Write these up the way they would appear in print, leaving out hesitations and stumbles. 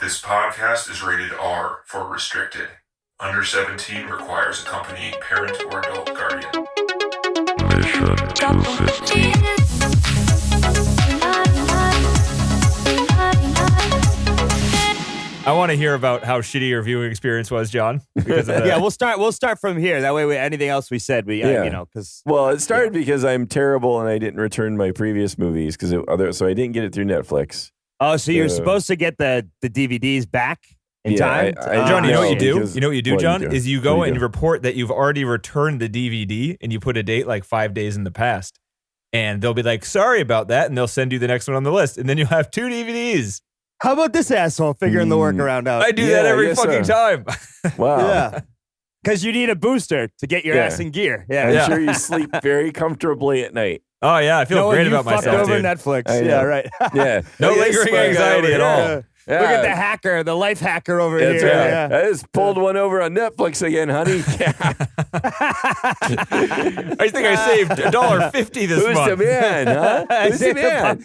This podcast is rated R for restricted. Under 17 requires accompanying parent or adult guardian. Mission to 15. I want to hear about how shitty your viewing experience was, John. Because of Yeah, we'll start from here. That way, anything else we said, because Well, it started because I'm terrible and I didn't return my previous movies so I didn't get it through Netflix. Oh, so you're supposed to get the DVDs back in time? John, you know what you do? because- You know what you do, what do you John? do? Is you What go do you and do? you report that you've already returned the DVD and you put a date like 5 days in the past. And they'll be like, sorry about that. And they'll send you the next one on the list. And then you'll have 2 DVDs. How about this asshole figuring the workaround out? I do Yeah, that every yes, fucking sir. time. Wow. Yeah. Because you need a booster to get your Yeah. ass in gear. Yeah. I'm sure you sleep very comfortably at night. Oh, yeah. I feel Knowing great you about fucked myself, over dude. Netflix. I know. Yeah, right. Yeah. No Look at this lingering smart guy anxiety over at here. all. Yeah. Look at the hacker, the life hacker over That's here. right. Yeah. I just pulled one over on Netflix again, honey. I think I saved $1.50 this Who's month. the man, huh? Who's the saved man?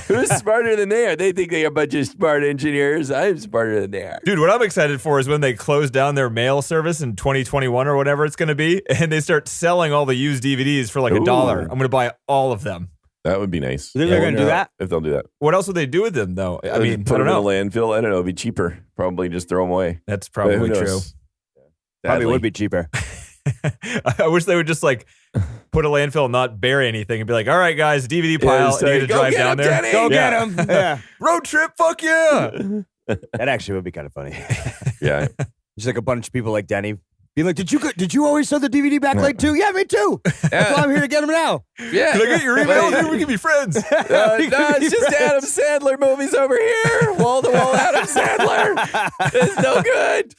Who's smarter than they are? They think they're a bunch of smart engineers. I'm smarter than they are. Dude, what I'm excited for is when they close down their mail service in 2021 or whatever it's going to be, and they start selling all the used DVDs for like $1. I'm going to buy all of them. That would be nice. You think they're I gonna do wonder that? If they'll do that. What else would they do with them, though? I mean, put I don't them know. in a landfill. I don't know. It'd be cheaper. Probably just throw them away. That's But who probably true. knows? Probably Sadly. would be cheaper. I wish they would just like put a landfill and not bury anything and be like, all right, guys, DVD pile. just and you like, to "Go drive get down 'em, there. Danny!" Go Yeah. get him. Yeah. Road trip, fuck yeah. That actually would be kind of funny. Yeah. Just like a bunch of people like Denny. Be like, did you always sell the DVD back late too? Yeah, me too. That's why I'm here to get them now. Yeah. Can I get your email? Maybe we can be friends. No, it's just Adam Sandler movies over here. Wall to wall Adam Sandler. It's no good.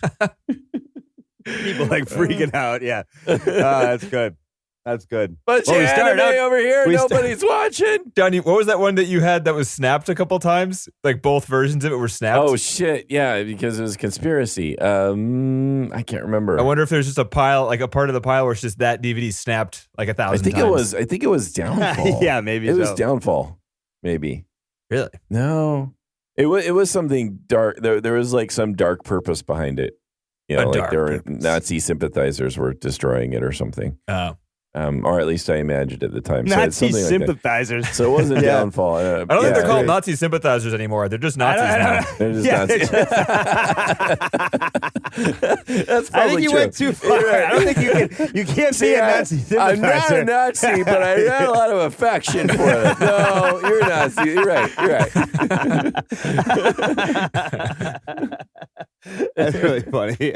People like freaking out. Yeah. That's good. That's good. Bunch Well, of we started anime out- over here. we Nobody's watching. Johnny, what was that one that you had that was snapped a couple times? Like both versions of it were snapped? Oh shit! Yeah, because it was a conspiracy. I can't remember. I wonder if there's just a pile, like a part of the pile where it's just that DVD snapped like 1,000 I think times. it was Downfall. Yeah, maybe it was so. Downfall. Maybe. Really? No. It was something dark. There was like some dark purpose behind it. You know, A like dark there were purpose. Nazi sympathizers were destroying it or something. Oh. Or at least I imagined at the time. So it's Nazi something like that. sympathizers. So it wasn't Yeah. Downfall. I don't think they're called Nazi sympathizers anymore. They're just Nazis now. They're just Yeah. Nazis. That's I probably think you true. went too far. I don't think you can't be a Nazi I'm not sympathizer. a Nazi, but I got a lot of affection for it. No, you're a Nazi. You're right. You're right. That's really funny.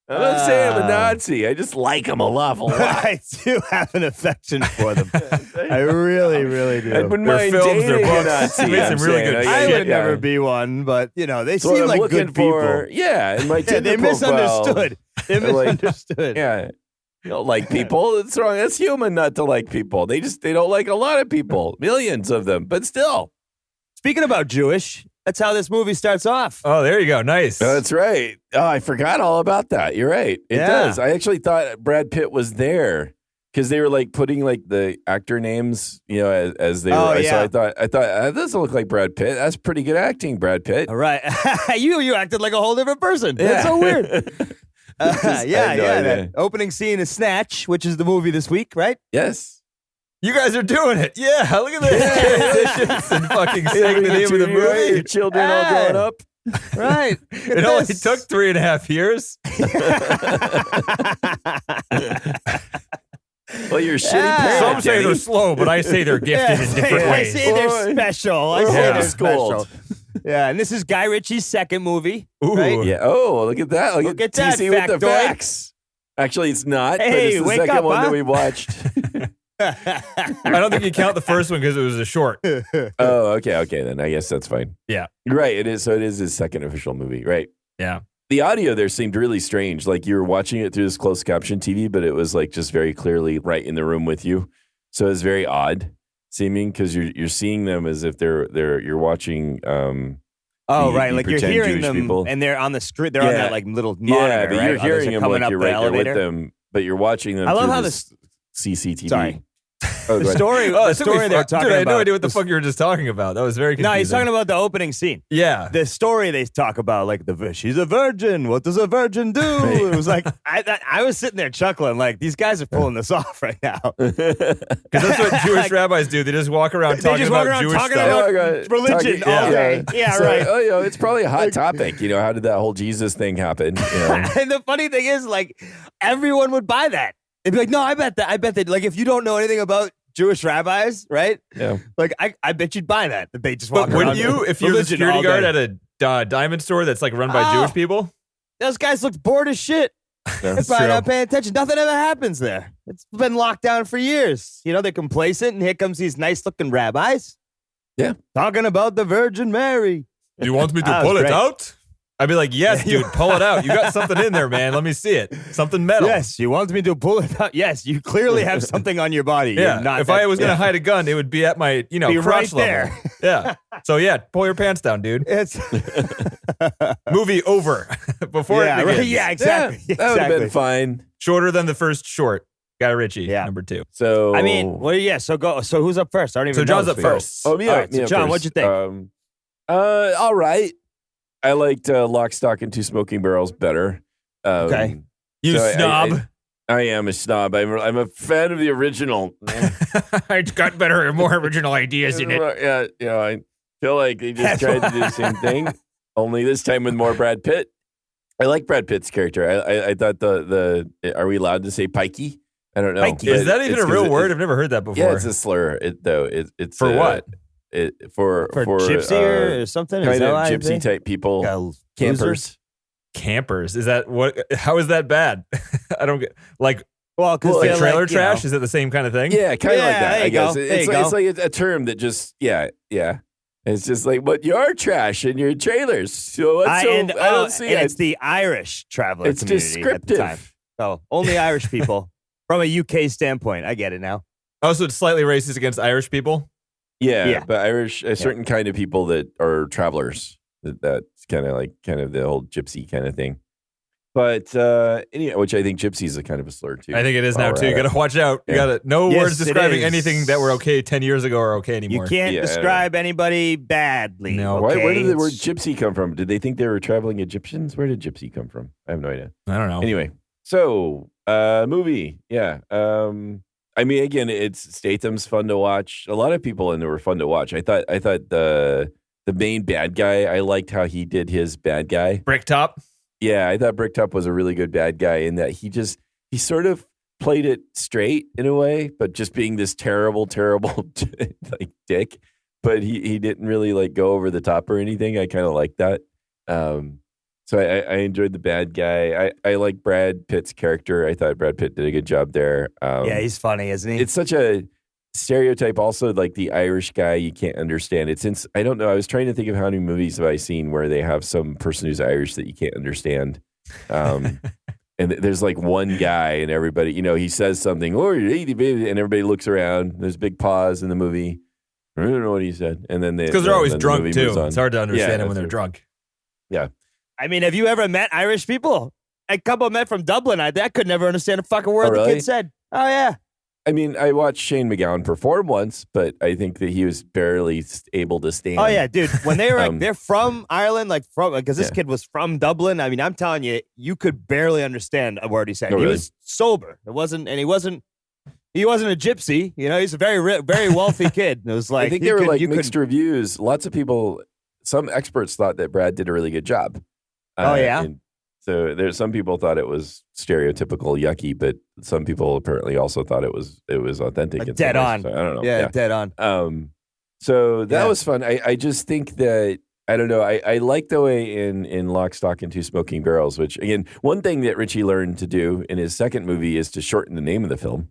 I'm not saying I'm a Nazi. I just like them a awful lot. I do have an affection for them. I really, really do. I wouldn't Their mind films, their dating a books. Nazi. Made some I'm really saying. good I shit. would never be one, but they That's what seem I'm like looking good for. people. Yeah, in my Yeah, they Tinder profile. misunderstood. They They're like- misunderstood. Yeah. You don't like people. That's wrong. That's human not to like people. They don't like a lot of people. Millions of them. But still. Speaking about Jewish, that's how this movie starts off. Oh, there you go. Nice. That's right. Oh, I forgot all about that. You're right. It Yeah. does. I actually thought Brad Pitt was there because they were like putting like the actor names, as they were. Oh, So yeah. I thought that doesn't look like Brad Pitt. That's pretty good acting, Brad Pitt. All right. you acted like a whole different person. That's so weird. I had no idea. That opening scene is Snatch, which is the movie this week, right? Yes. You guys are doing it. Yeah, look at this. Transitions and fucking saying the name of the Your movie. children all grown up. Right. It only took 3.5 years. Well, you're shitty Yeah. parent, Some say Danny. they're slow, but I say they're gifted in different I ways. say they're special. I say Yeah. they're Schooled. special. Yeah, and this is Guy Ritchie's second movie. Ooh. Right? Yeah. Oh, look at that. Look at that, TC with the factoid. facts. Actually, it's not. but Hey, it's the wake second up, one huh? that we watched. I don't think you count the first one because it was a short. Oh, okay. Then I guess that's fine. Yeah. You're right. It is. So it is his second official movie, right? Yeah. The audio there seemed really strange. Like you were watching it through this closed caption TV, but it was like just very clearly right in the room with you. So it's very odd seeming because you're seeing them as if you're watching. Oh, the right. Like you're pretend hearing Jewish them, people. and they're on the screen. They're on Yeah. that like little monitor, Yeah, but right? you're hearing them coming like up you're the right there with elevator. them, but you're watching them. I love through how this CCTV. Sorry. Oh, The go ahead. story, Oh, the it took me story they're far- talking Dude, I had about. no idea what the fuck you were just talking about. That was very confusing. No, he's talking about the opening scene. Yeah. The story they talk about, like she's a virgin. What does a virgin do? Right. It was like I was sitting there chuckling, like these guys are pulling this off right now. Because that's what Jewish rabbis do. They just walk around They talking just walk about around Jewish talking stuff. about religion all day. Yeah, So, right. Oh, you know, it's probably a hot topic. You know, how did that whole Jesus thing happen? You know? And the funny thing is, like, everyone would buy that. They'd be like, no, I bet that, like, if you don't know anything about Jewish rabbis, right? Yeah. Like, I bet you'd buy that they just walk But around. wouldn't you, if you're the religion security all guard day. at a diamond store that's like run by Oh. Jewish people? Those guys look bored as shit. They're That's probably true. not paying attention. Nothing ever happens there. It's been locked down for years. You know, they're complacent, and here comes these nice-looking rabbis. Yeah. Talking about the Virgin Mary. You want me to That was pull it great. out? I'd be like, yes, Yeah, dude, pull it out. You got something in there, man. Let me see it. Something metal. Yes, you want me to pull it out? Yes, you clearly have something on your body. Yeah. You're not If I was going to yeah. hide a gun, it would be at my, Be crotch right level. there. Yeah. So yeah, pull your pants down, dude. It's Movie over before yeah, it begins. right, yeah, exactly. Yeah, that would have been exactly. fine. Shorter than the first short. Guy Ritchie, Yeah. number 2. So I mean, well, yeah. So go. So who's up first? I don't even. So John's know up this week. first. Oh, me, All right, so me John, first. what'd you think? All right. I liked Lock, Stock, and Two Smoking Barrels better. Okay. You so snob. I am a snob. I'm a fan of the original. It's got better and more original ideas in it. Yeah, I feel like they just tried to do the same thing, only this time with more Brad Pitt. I like Brad Pitt's character. I thought the are we allowed to say pikey? I don't know. Pikey. Is But that even it's a 'cause real word? I've never heard that before. Yeah, it's a slur. It's For what? For gypsy or something? Is kind that of why gypsy they- type people, Yeah, loser? campers. Campers. Is that what? How is that bad? I don't get like Well, because Well, like they're trailer like, you trash. know, Is it the same kind of thing? Yeah, kind of like Yeah, that. there I you guess go. it's There you like a term that just yeah. It's just like, but you're trash in your trailers. So I don't see and it. it's the Irish traveler It's community at the time. descriptive. So only Irish people from a UK standpoint. I get it now. Oh, so it's slightly racist against Irish people. Yeah, but Irish, a certain kind of people that are travelers. That's kind of the old gypsy kind of thing. But anyway, which I think gypsy is a kind of a slur too. I think it is While now we're too. You at it. got to watch out. You Yeah. got to no Yes, words it describing is. anything that were okay 10 years ago are okay anymore. You can't Yeah, describe anybody badly. No. Where okay? did the word gypsy come from? Did they think they were traveling Egyptians? Where did gypsy come from? I have no idea. I don't know. Anyway, so movie, yeah. I mean, again, it's Statham's fun to watch. A lot of people in there were fun to watch. I thought the main bad guy. I liked how he did his bad guy. Bricktop. Yeah, I thought Bricktop was a really good bad guy in that he sort of played it straight in a way, but just being this terrible like dick. But he didn't really like go over the top or anything. I kind of like that. So I enjoyed the bad guy. I like Brad Pitt's character. I thought Brad Pitt did a good job there. Yeah, he's funny, isn't he? It's such a stereotype. Also, like the Irish guy, you can't understand it. Since I don't know, I was trying to think of how many movies have I seen where they have some person who's Irish that you can't understand. And there's like one guy, and everybody, he says something, "Oh, you're 80, baby," and everybody looks around. There's big pause in the movie. I don't know what he said, and then Because they're always then the drunk movie too. moves on. It's hard to understand Yeah, them when they're that's true. drunk. Yeah. I mean, have you ever met Irish people? A couple met from Dublin. I could never understand a fucking word the really? kid said. Oh yeah. I mean, I watched Shane McGowan perform once, but I think that he was barely able to stand. Oh yeah, dude. When they were like, Um, they're from Ireland, because this Yeah. kid was from Dublin. I mean, I'm telling you, you could barely understand a word he said. Oh, He really? was sober. He wasn't a gypsy. He's a very very wealthy kid. It was like I think he there were could- like you mixed reviews. Lots of people, some experts thought that Brad did a really good job. Oh, yeah? and so there's some people thought it was stereotypical yucky, but some people apparently also thought it was authentic. Like in some dead ways. on. So I don't know. Yeah, dead on. So that Yeah. was fun. I just think that I don't know. I like the way in Lock, Stock, and Two Smoking Barrels, which again, one thing that Richie learned to do in his second movie is to shorten the name of the film,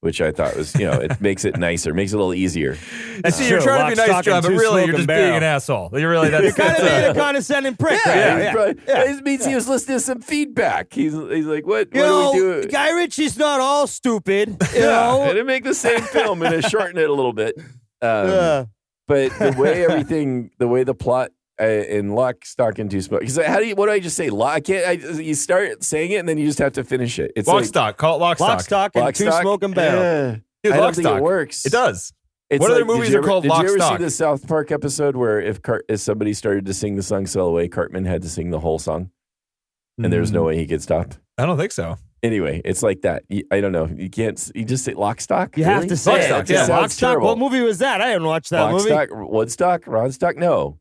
which I thought was, it makes it nicer, makes it a little easier. I see you're true. trying to be Lock, nice, stock, John, and but two really you're smoking just barrel. being an asshole. You're really You're that's kind of that's, being a condescending prick. Yeah, right? probably, Yeah. It means he was listening to some feedback. He's like, what You do know, we do? Guy Ritchie's not all stupid. You Yeah, know? and it make the same film and it shorten it a little bit. Yeah. But the way the plot in Lock, Stock, and Two Smoking. Because what do I just say? You start saying it and then you just have to finish it. It's lock like, stock. Call it lock Lock, stock. stock, and two smoking barrel. Dude, I Lock, don't think Stock. it works. It does. It's What other like, movies did you are called Did Lock, you ever Stock? see the South Park episode where if somebody started to sing the song "Sail Away," Cartman had to sing the whole song, and there was no way he could stop? I don't think so. Anyway, it's like that. I don't know. You can't. You just say Lock, Stock. You Really? have to say Lock, it. Stock, Yeah, yeah. Lock, Sounds Stock. terrible. What movie was that? I didn't watch that Lock, movie. Stock, Woodstock, Rodstock. No.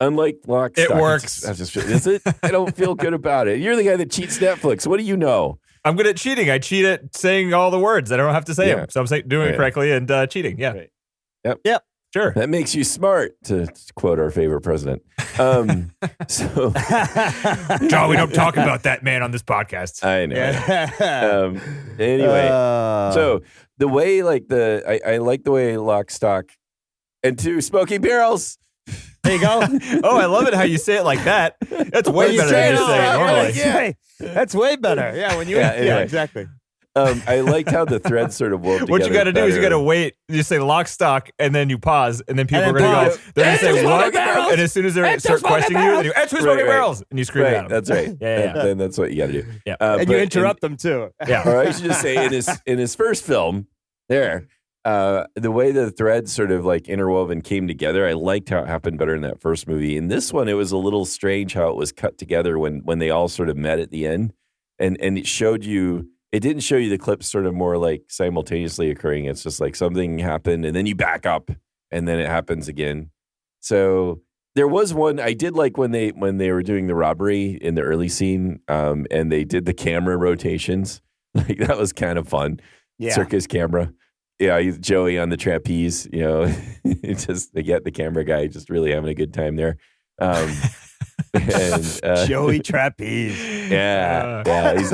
Unlike Lock, It Stock. works. Is it? I don't feel good about it. You're the guy that cheats Netflix. What do you know? I'm good at cheating. I cheat at saying all the words. I don't have to say Yeah. them. So I'm doing it Right. correctly and cheating. Yeah. Right. Yep. Yep. Sure. That makes you smart, to quote our favorite president. So John, we don't talk about that man on this podcast. I know. Yeah. Anyway, so the way I like the way Lock, Stock, and Two Smoking Barrels. there you go. Oh, I love it how you say it like that. That's way You better say than it you all say it right, normally. yeah. Hey, that's way better. Yeah, when you Yeah, yeah, anyway. exactly. I liked how the thread sort of wove together. What you got to do is you got better. to wait. You say Lock, Stock, and then you pause, and then people And are then going to pause. go. They're going to say Two what? smoking barrels! And as soon as they It's start two smoking questioning you, barrels! then you go, "It's two Right, smoking right. barrels," and you scream Right, at them. that's right. Yeah. Then that's what you got to do. Yeah. And you interrupt them too. Yeah. Or I should just say, in his first film, the way the threads sort of like interwoven came together, I liked how it happened better in that first movie. In this one, it was a little strange how it was cut together when they all sort of met at the end, and it showed you. It didn't show you the clips sort of more like simultaneously occurring. It's just like something happened and then you back up and then it happens again. So there was one I did like when they were doing the robbery in the early scene, and they did the camera rotations. Like that was kind of fun. Yeah. Circus camera. Yeah, Joey on the trapeze, it's just they get the camera guy just really having a good time there. And Joey Trapeze. yeah, he's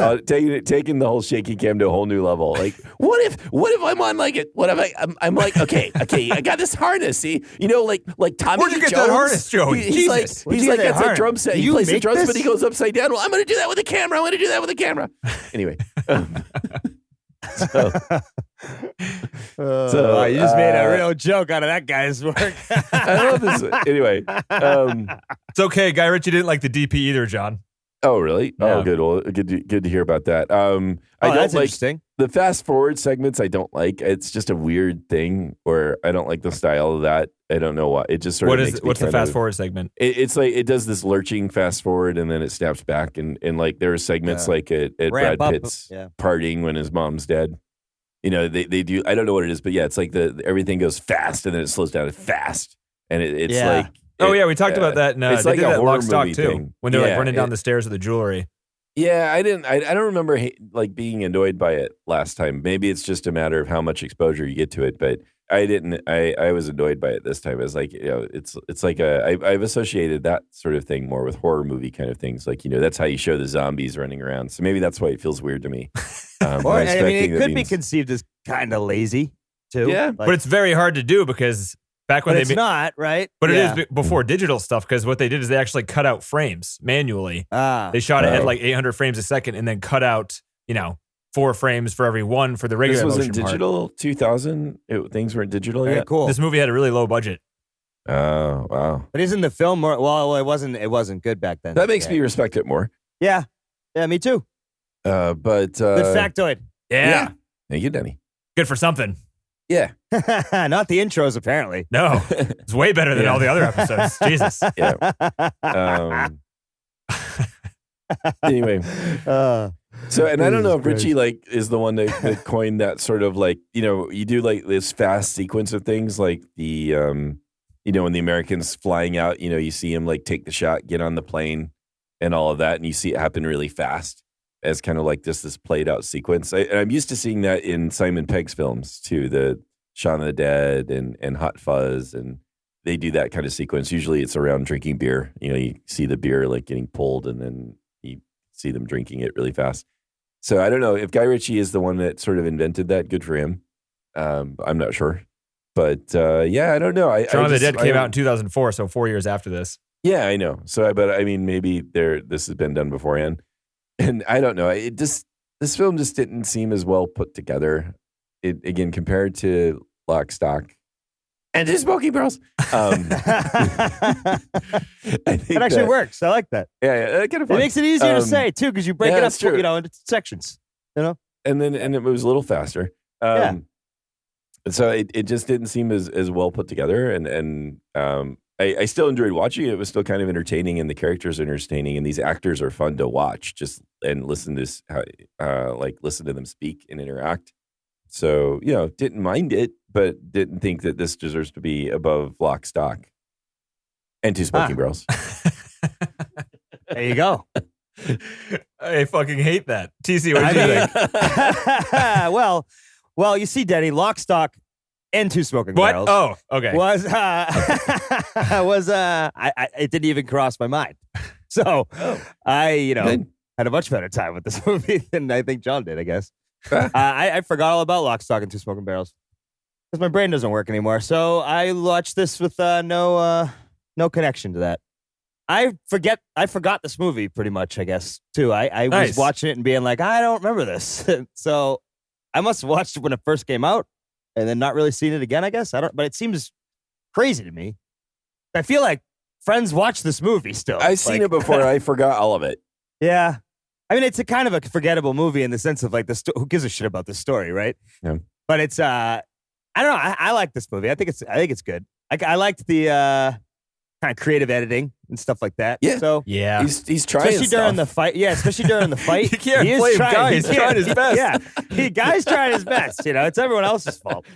taking the whole shaky cam to a whole new level. Like, what if I'm on like it? What if I'm like, okay, I got this harness. See, like Tommy Where'd you Lee get that Jones? harness, Joey? He's like, Jesus. Where'd he's you like get that that's a harness? drum set. Did He you plays the make drums, this? but he goes upside down. Well, I'm going to do that with the camera. I'm going to do that with the camera. Anyway. Wow, you just made a real joke out of that guy's work. I love this. Anyway. It's okay. Guy Richie didn't like the DP either, John. Oh, really? Yeah. Oh, good. Well, good to hear about that. I don't that's like interesting. the fast forward segments. I don't like. It's just a weird thing where I don't like the style of that. I don't know why. It just sort of makes me What's the kind fast of- forward segment? It's like it does this lurching fast forward and then it snaps back and like there are segments like at Ramp Brad up, Pitt's yeah. partying when his mom's dead. They do. I don't know what it is, but yeah, it's like everything goes fast and then it slows down fast and it's Yeah. like. Oh yeah, we talked about that. No, it's they like did a that horror Lock, Stock movie too. thing. When they're like Yeah, running down the stairs with the jewelry. Yeah, I don't remember like being annoyed by it last time. Maybe it's just a matter of how much exposure you get to it, but I didn't. I was annoyed by it this time. It's like it's like I've associated that sort of thing more with horror movie kind of things. Like that's how you show the zombies running around. So maybe that's why it feels weird to me. Or, I'm I mean, expecting it that could be means- conceived as kind of lazy, too. Yeah, Like, But it's very hard to do because back when but they it's made, not, right? but Yeah. it is before digital stuff because what they did is they actually cut out frames manually. They shot it at Oh. like 800 frames a second and then cut out 4 frames for every one for the regular This was in motion part. digital 2000. Things weren't digital Very yet. cool. This movie had a really low budget. Oh wow, But isn't the film more? Well, it wasn't good back then. that makes me respect it more. Yeah, me too. But Good factoid. Yeah. Thank you, Denny. Good for something. Yeah, Not the intros, apparently. No, it's way better than all the other episodes. Jesus. yeah. Anyway. So, and I don't know if Richie is the one that coined that sort of like, you do like this fast sequence of things like the, when the Americans flying out, you see him like take the shot, get on the plane and all of that. And you see it happen really fast as kind of like this played out sequence. And I'm used to seeing that in Simon Pegg's films too, the Shaun of the Dead and Hot Fuzz. And they do that kind of sequence. Usually it's around drinking beer. You see the beer like getting pulled and then you see them drinking it really fast. So I don't know if Guy Ritchie is the one that sort of invented that. Good for him. I'm not sure, but I don't know. Shaun of the Dead came out in 2004, so 4 years after this. Yeah, I know. So, but I mean, maybe this has been done beforehand, and I don't know. This film just didn't seem as well put together. It again compared to Lock, Stock, and Two Smoking Barrels. I think It actually works. I like that. Yeah, kind of It fun. makes it easier to say too, because you break yeah, it up, that's true. into sections. And it was a little faster. Yeah. So it just didn't seem as well put together, and I still enjoyed watching it. It was still kind of entertaining, and the characters are entertaining, and these actors are fun to watch. Just and listen to them speak and interact. So didn't mind it, but didn't think that this deserves to be above Lock, Stock, and Two Smoking Barrels. There you go. I fucking hate that. TC, what do you think? Well, you see, Denny, Lock, Stock, and Two Smoking Barrels. Oh, okay. It didn't even cross my mind. So I had a much better time with this movie than I think John did, I guess. I forgot all about Lock, Stock, and Two Smoking Barrels because my brain doesn't work anymore. So I watched this with no connection to that. I forgot this movie pretty much, I guess, too. I was watching it and being like, I don't remember this. So I must have watched it when it first came out and then not really seen it again, I guess. But it seems crazy to me. I feel like friends watch this movie still. I've seen it before. I forgot all of it. Yeah. I mean, it's a kind of a forgettable movie in the sense of like who gives a shit about this story, right? Yeah. But it's I don't know. I like this movie. I think it's good. I liked the kind of creative editing and stuff like that. Yeah. So yeah, he's trying. Especially during the fight. Yeah, especially during the fight. You can't blame Guy. He's trying his best. Yeah, Guy's trying his best. It's everyone else's fault.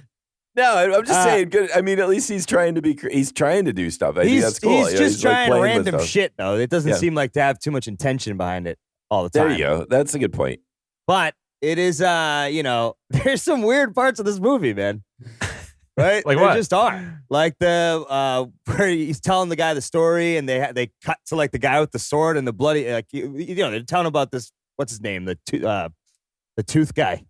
No, I'm just saying. Good. I mean, at least he's trying to be. He's trying to do stuff. I think that's cool. He's just trying like random shit, though. It doesn't seem like to have too much intention behind it all the time. There you go. That's a good point. But it is, there's some weird parts of this movie, man. Right? Like there what? just are. Like the where he's telling the guy the story, and they cut to like the guy with the sword and the bloody. Like they're telling about this. What's his name? The tooth guy.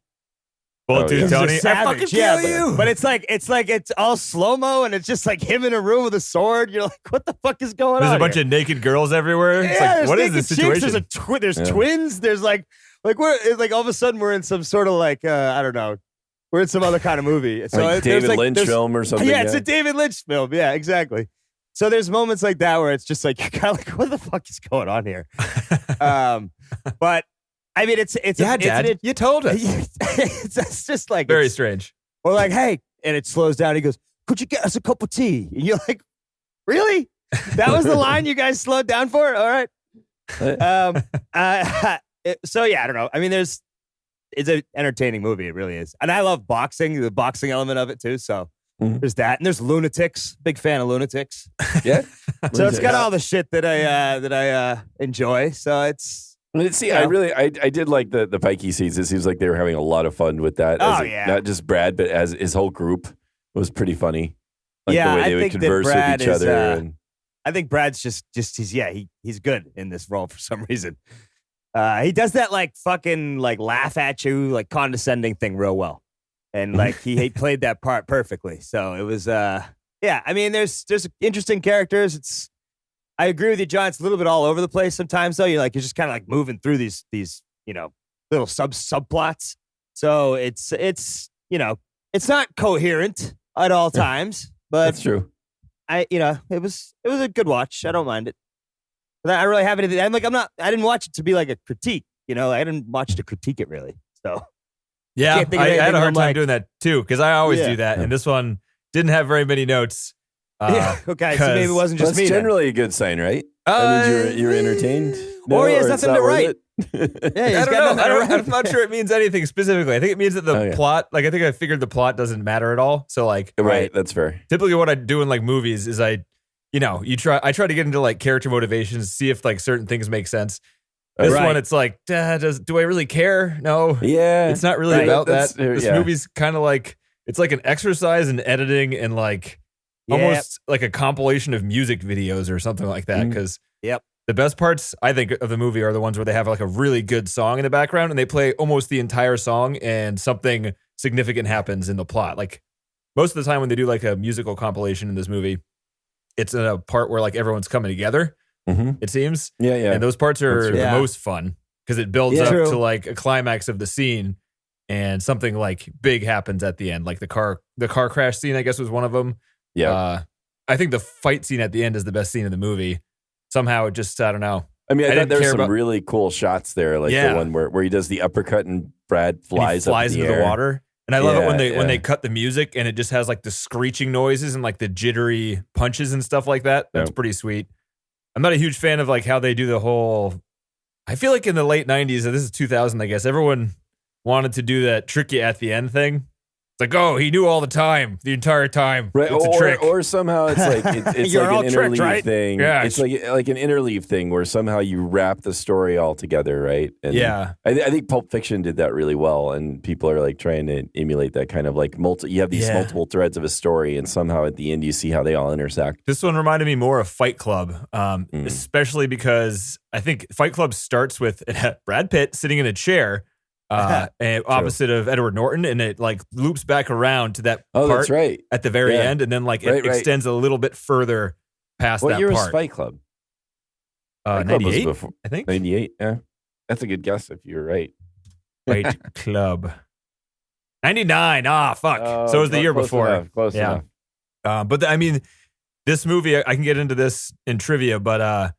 Bullet Tooth Tony. He's a savage. I fucking kill you. But it's all slow mo, and it's just like him in a room with a sword. You're like, what the fuck is going on? There's a bunch of naked girls everywhere. It's like, what is this situation? There's twins. There's like we're like all of a sudden we're in some sort of like I don't know. We're in some other kind of movie. So like David Lynch film or something. Yeah, it's a David Lynch film. Yeah, exactly. So there's moments like that where it's just like you're kind of like, what the fuck is going on here? But I mean, it's Dad, you told us. It's just like very strange. Or like, hey, and it slows down. He goes, "Could you get us a cup of tea?" And you're like, really? That was the line you guys slowed down for? All right. So yeah, I don't know. I mean, it's an entertaining movie. It really is, and I love boxing, the boxing element of it too. So there's that, and there's Lunatics. Big fan of Lunatics. Yeah. So it's got all the shit that I enjoy. So it's. See, I did like the pikey scenes. It seems like they were having a lot of fun with that. Not just Brad, but as his whole group was pretty funny. Like the way they would converse with each other. I think Brad's just he's good in this role for some reason. He does that like fucking like laugh at you, like condescending thing real well. And like he played that part perfectly. So it was I mean there's interesting characters. I agree with you, John. It's a little bit all over the place sometimes, though. You're just kind of like moving through these little subplots. So it's not coherent at all times, but that's true. It was a good watch. I don't mind it. But I really have anything. I didn't watch it to be like a critique. I didn't watch it to critique it really. So yeah, I had a hard time doing that too because I always do that, and this one didn't have very many notes. Okay, so maybe it wasn't just me. That's generally a good sign, right? That means you're entertained. Or he has nothing to write. I don't know. I'm not sure it means anything specifically. I think it means that the plot, like I think I figured the plot doesn't matter at all. So like, right, that's fair. Typically, what I do in like movies is I try to get into like character motivations, see if like certain things make sense. This one, it's like, do I really care? No. Yeah, it's not really about that. This movie's kind of like it's like an exercise in editing and like. Almost like a compilation of music videos or something like that. Because the best parts, I think, of the movie are the ones where they have like a really good song in the background and they play almost the entire song and something significant happens in the plot. Like most of the time when they do like a musical compilation in this movie, it's in a part where like everyone's coming together, it seems. Yeah. And those parts are the most fun because it builds up to like a climax of the scene and something like big happens at the end. Like the car crash scene, I guess, was one of them. Yeah, I think the fight scene at the end is the best scene in the movie. Somehow it just, I don't know. I mean, I thought there were some really cool shots there, like the one where he does the uppercut and Brad flies into the water. And I love it when they cut the music and it just has like the screeching noises and like the jittery punches and stuff like that. That's pretty sweet. I'm not a huge fan of like how they do the whole. I feel like in the late 90s, this is 2000, I guess, everyone wanted to do that trick you at the end thing. It's like, oh, he knew all the time, the entire time. Right. It's a trick. Or somehow it's like it's like an interleave thing. Yeah, it's like an interleave thing where somehow you wrap the story all together, right? And yeah. I think Pulp Fiction did that really well, and people are like trying to emulate that kind of like you have these multiple threads of a story, and somehow at the end you see how they all intersect. This one reminded me more of Fight Club, especially because I think Fight Club starts with Brad Pitt sitting in a chair. And opposite of Edward Norton, and it like loops back around to that part that's right. at the very end, and then like it extends a little bit further past that part. What year was Fight Club? 98, I think. 98, yeah. That's a good guess if you're right. Fight Club. 99, fuck. So it was the year before. Close enough. But I mean, this movie, I can get into this in trivia, but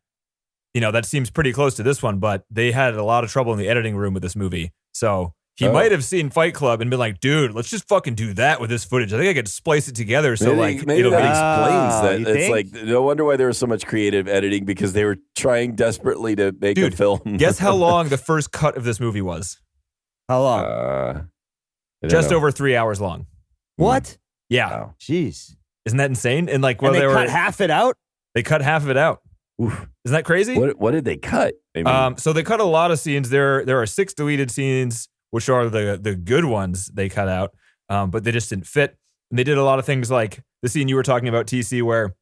that seems pretty close to this one, but they had a lot of trouble in the editing room with this movie. So he might have seen Fight Club and been like, dude, let's just fucking do that with this footage. I think I could splice it together. So maybe that explains that. It's like, no wonder why there was so much creative editing, because they were trying desperately to make a film. Guess how long the first cut of this movie was? How long? Just over 3 hours long. What? Yeah. Wow. Jeez. Isn't that insane? And like, they cut half it out? They cut half of it out. Oof. Isn't that crazy? What did they cut? I mean, so they cut a lot of scenes. There are 6 deleted scenes, which are the good ones they cut out, but they just didn't fit. And they did a lot of things like the scene you were talking about, TC, where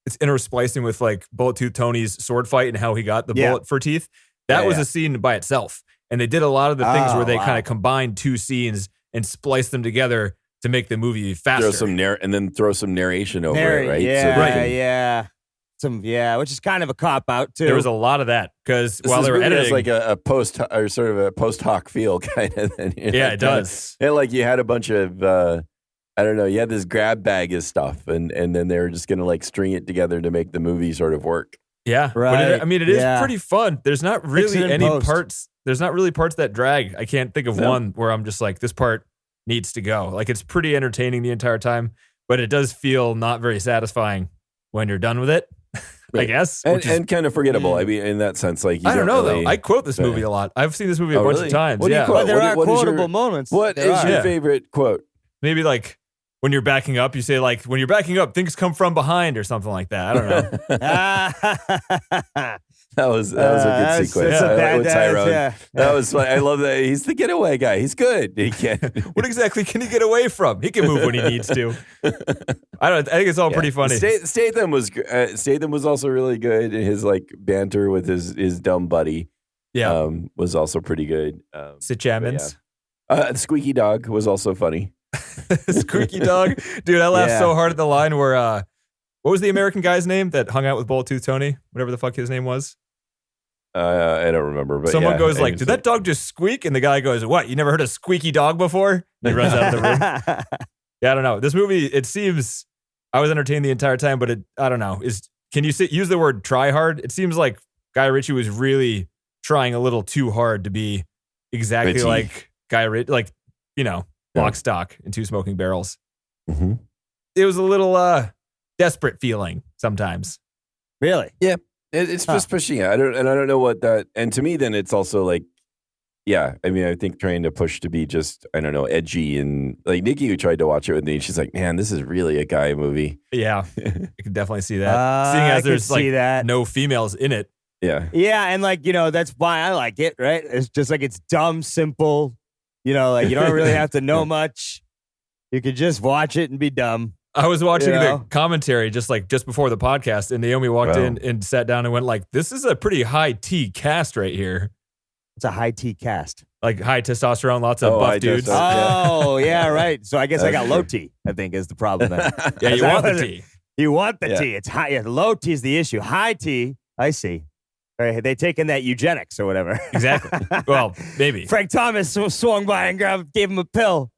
it's intersplicing with like Bullet Tooth Tony's sword fight and how he got the bullet for teeth. That was a scene by itself. And they did a lot of the things where they kind of combined 2 scenes and spliced them together to make the movie faster. And then throw some narration over it, right? Yeah, which is kind of a cop out too. There was a lot of that because while they were editing, it's like a post or sort of a post hoc feel kind of thing. Yeah, it does. And like you had a bunch of I don't know, you had this grab bag of stuff, and then they were just gonna like string it together to make the movie sort of work. Yeah, right. But it is pretty fun. There's not really any parts. There's not really parts that drag. I can't think of one where I'm just like, this part needs to go. Like it's pretty entertaining the entire time, but it does feel not very satisfying when you're done with it. I guess, and kind of forgettable. I mean, in that sense, like I don't know though. I quote this movie a lot. I've seen this movie a bunch of times. What do you quote? But there are quotable moments. What is your favorite quote? Maybe like when you're backing up, you say like, "When you're backing up, things come from behind" or something like that. I don't know. That was a good sequence. That was fun. I love that. He's the getaway guy. He's good. He can't. What exactly can he get away from? He can move when he needs to. I think it's all pretty funny. Statham was also really good. His like banter with his dumb buddy. Yeah, was also pretty good. Sitch Ammons. The squeaky dog was also funny. Squeaky dog, dude. I laughed so hard at the line where what was the American guy's name that hung out with Bullet Tooth Tony? Whatever the fuck his name was. I don't remember, but someone goes like, "Did that dog just squeak?" And the guy goes, "What? You never heard a squeaky dog before?" And he runs out of the room. Yeah, I don't know. This movie, it seems I was entertained the entire time, but I don't know. Can you use the word try hard? It seems like Guy Richie was really trying a little too hard to be exactly Richie. like Guy Richie, like Lock, Stock, and Two Smoking Barrels. Mm-hmm. It was a little desperate feeling sometimes. Really? Yeah. It's just pushing it. I don't know what that. And to me, then it's also like, yeah. I mean, I think trying to push to be just, I don't know, edgy, and like Nikki, who tried to watch it with me, she's like, "Man, this is really a guy movie." Yeah, I can definitely see that. Seeing as there's like no females in it. Yeah. Yeah, and like that's why I like it. Right? It's just like it's dumb, simple. Like you don't really have to know much. You could just watch it and be dumb. I was watching the commentary just before the podcast, and Naomi walked in and sat down and went like, "This is a pretty high T cast right here." It's a high T cast. Like high testosterone, low buff dudes. Oh, yeah, right. So I guess I got low T, I think, is the problem then. Yeah, you want the T. You want the T. It's high. Yeah, low T is the issue. High T, I see. Right, they taken that eugenics or whatever. Exactly. Well, maybe. Frank Thomas swung by and gave him a pill,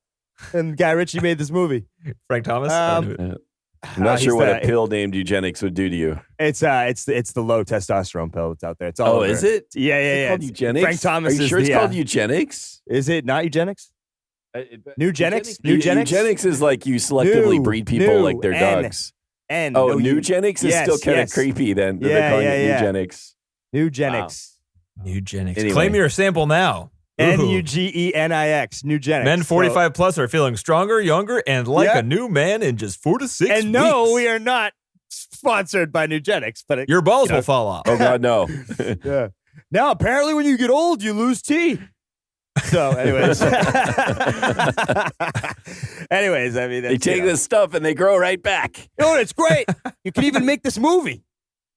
and Guy Ritchie made this movie. Frank Thomas? I'm not sure what a pill named eugenics would do to you. It's the low testosterone pill that's out there. It's all over. Is it? Yeah. It's called eugenics? Frank Thomas. Are you sure it's called eugenics? Is it not eugenics? Nugenics? Eugenics is like you selectively breed people like they're dogs. Nugenics is still kind of creepy then. They're calling it eugenics. Nugenics. Wow. Nugenics. Anyway. Claim your sample now. Nugenix. Nugenics. Men 45 plus are feeling stronger, younger, and like a new man in just 4 to 6 weeks. And no, we are not sponsored by Nugenics, but your balls will fall off. Oh God, no. Yeah. Now, apparently, when you get old, you lose teeth. So, anyways, I mean, they take this stuff and they grow right back. Oh, it's great. You can even make this movie.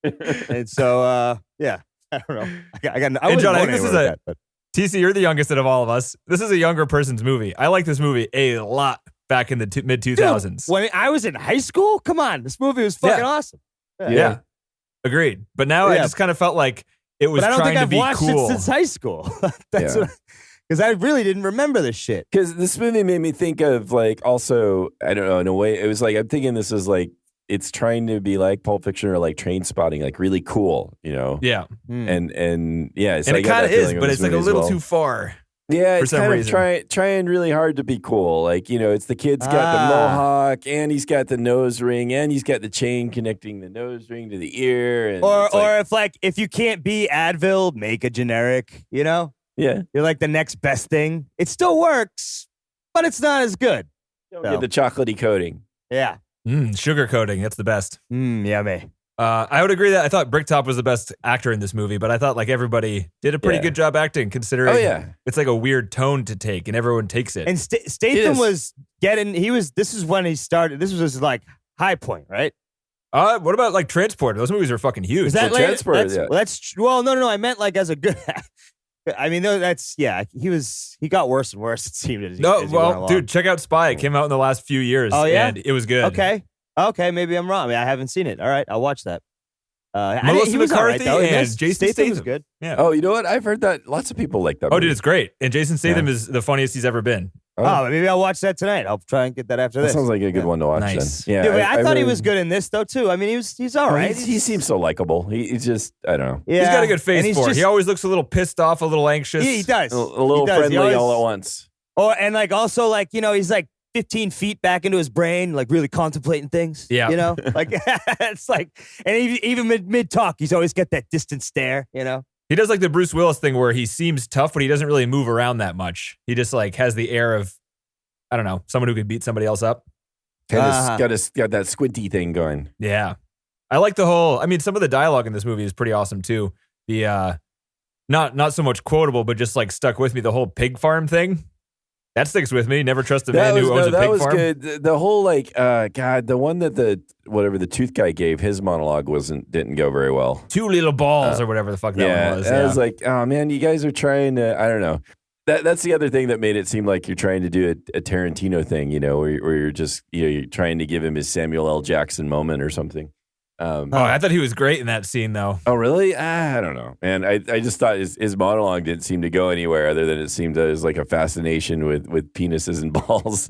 And so, yeah, I don't know. I John, I think this is but TC, you're the youngest out of all of us. This is a younger person's movie. I like this movie a lot back in the mid 2000s. When I was in high school, come on, this movie was fucking awesome. Yeah. Agreed. But now I just kind of felt like it was trying to be cool. I don't think I've watched it since high school. Because I really didn't remember this shit. Because this movie made me think of like also, I don't know, in a way, it was like, I'm thinking this is like, it's trying to be like Pulp Fiction or like Train Spotting, like really cool, you know? Yeah. And yeah. So and it kind of is, but it's like a little too far. Yeah, it's kind of trying really hard to be cool. Like, you know, it's the kid's got the mohawk, and he's got the nose ring, and he's got the chain connecting the nose ring to the ear. And if you can't be Advil, make a generic, you know? Yeah. You're like the next best thing. It still works, but it's not as good. Don't get the chocolatey coating. Yeah. Sugar coating. That's the best. Yummy. I would agree that I thought Bricktop was the best actor in this movie, but I thought like everybody did a pretty good job acting considering it's like a weird tone to take and everyone takes it. And Statham was this is when he started, this was his like high point, right? What about like Transporter? Those movies are fucking huge. Is that Transporter? No, I meant like as a good I mean, he got worse and worse, it seemed. Dude, check out Spy. It came out in the last few years. Oh, yeah? And it was good. Okay, maybe I'm wrong. I mean, I haven't seen it. All right, I'll watch that. Melissa McCarthy and Jason Statham was good. Yeah. Oh, you know what? I've heard that lots of people like that movie. Oh, dude, it's great. And Jason Statham is the funniest he's ever been. Oh, maybe I'll watch that tonight. I'll try and get that after this. That sounds like a good one to watch. Nice. Then. Yeah, dude, I thought he was good in this though too. I mean, he's all right. He seems so likable. He's just, I don't know. Yeah, he's got a good face for it. He always looks a little pissed off, a little anxious. He does. A little friendly all at once. And like also like, you know, he's like 15 feet back into his brain, like really contemplating things. Yeah. You know, like it's like, and even mid talk, he's always got that distant stare, you know? He does like the Bruce Willis thing where he seems tough, but he doesn't really move around that much. He just like has the air of, I don't know, someone who could beat somebody else up. Got that squinty thing going. Yeah. I like some of the dialogue in this movie is pretty awesome too. The, not so much quotable, but just like stuck with me. The whole pig farm thing. That sticks with me. Never trust a man who owns a pig farm. That was good. The whole like, God, the one that the tooth guy gave, his monologue didn't go very well. 2 little balls or whatever the fuck that one was. I was like, oh man, you guys are trying to, I don't know. That's the other thing that made it seem like you're trying to do a Tarantino thing, you know, where you're just, you know, you're trying to give him his Samuel L. Jackson moment or something. I thought he was great in that scene, though. Oh, really? I don't know. And I just thought his monologue didn't seem to go anywhere other than it seemed as like a fascination with penises and balls.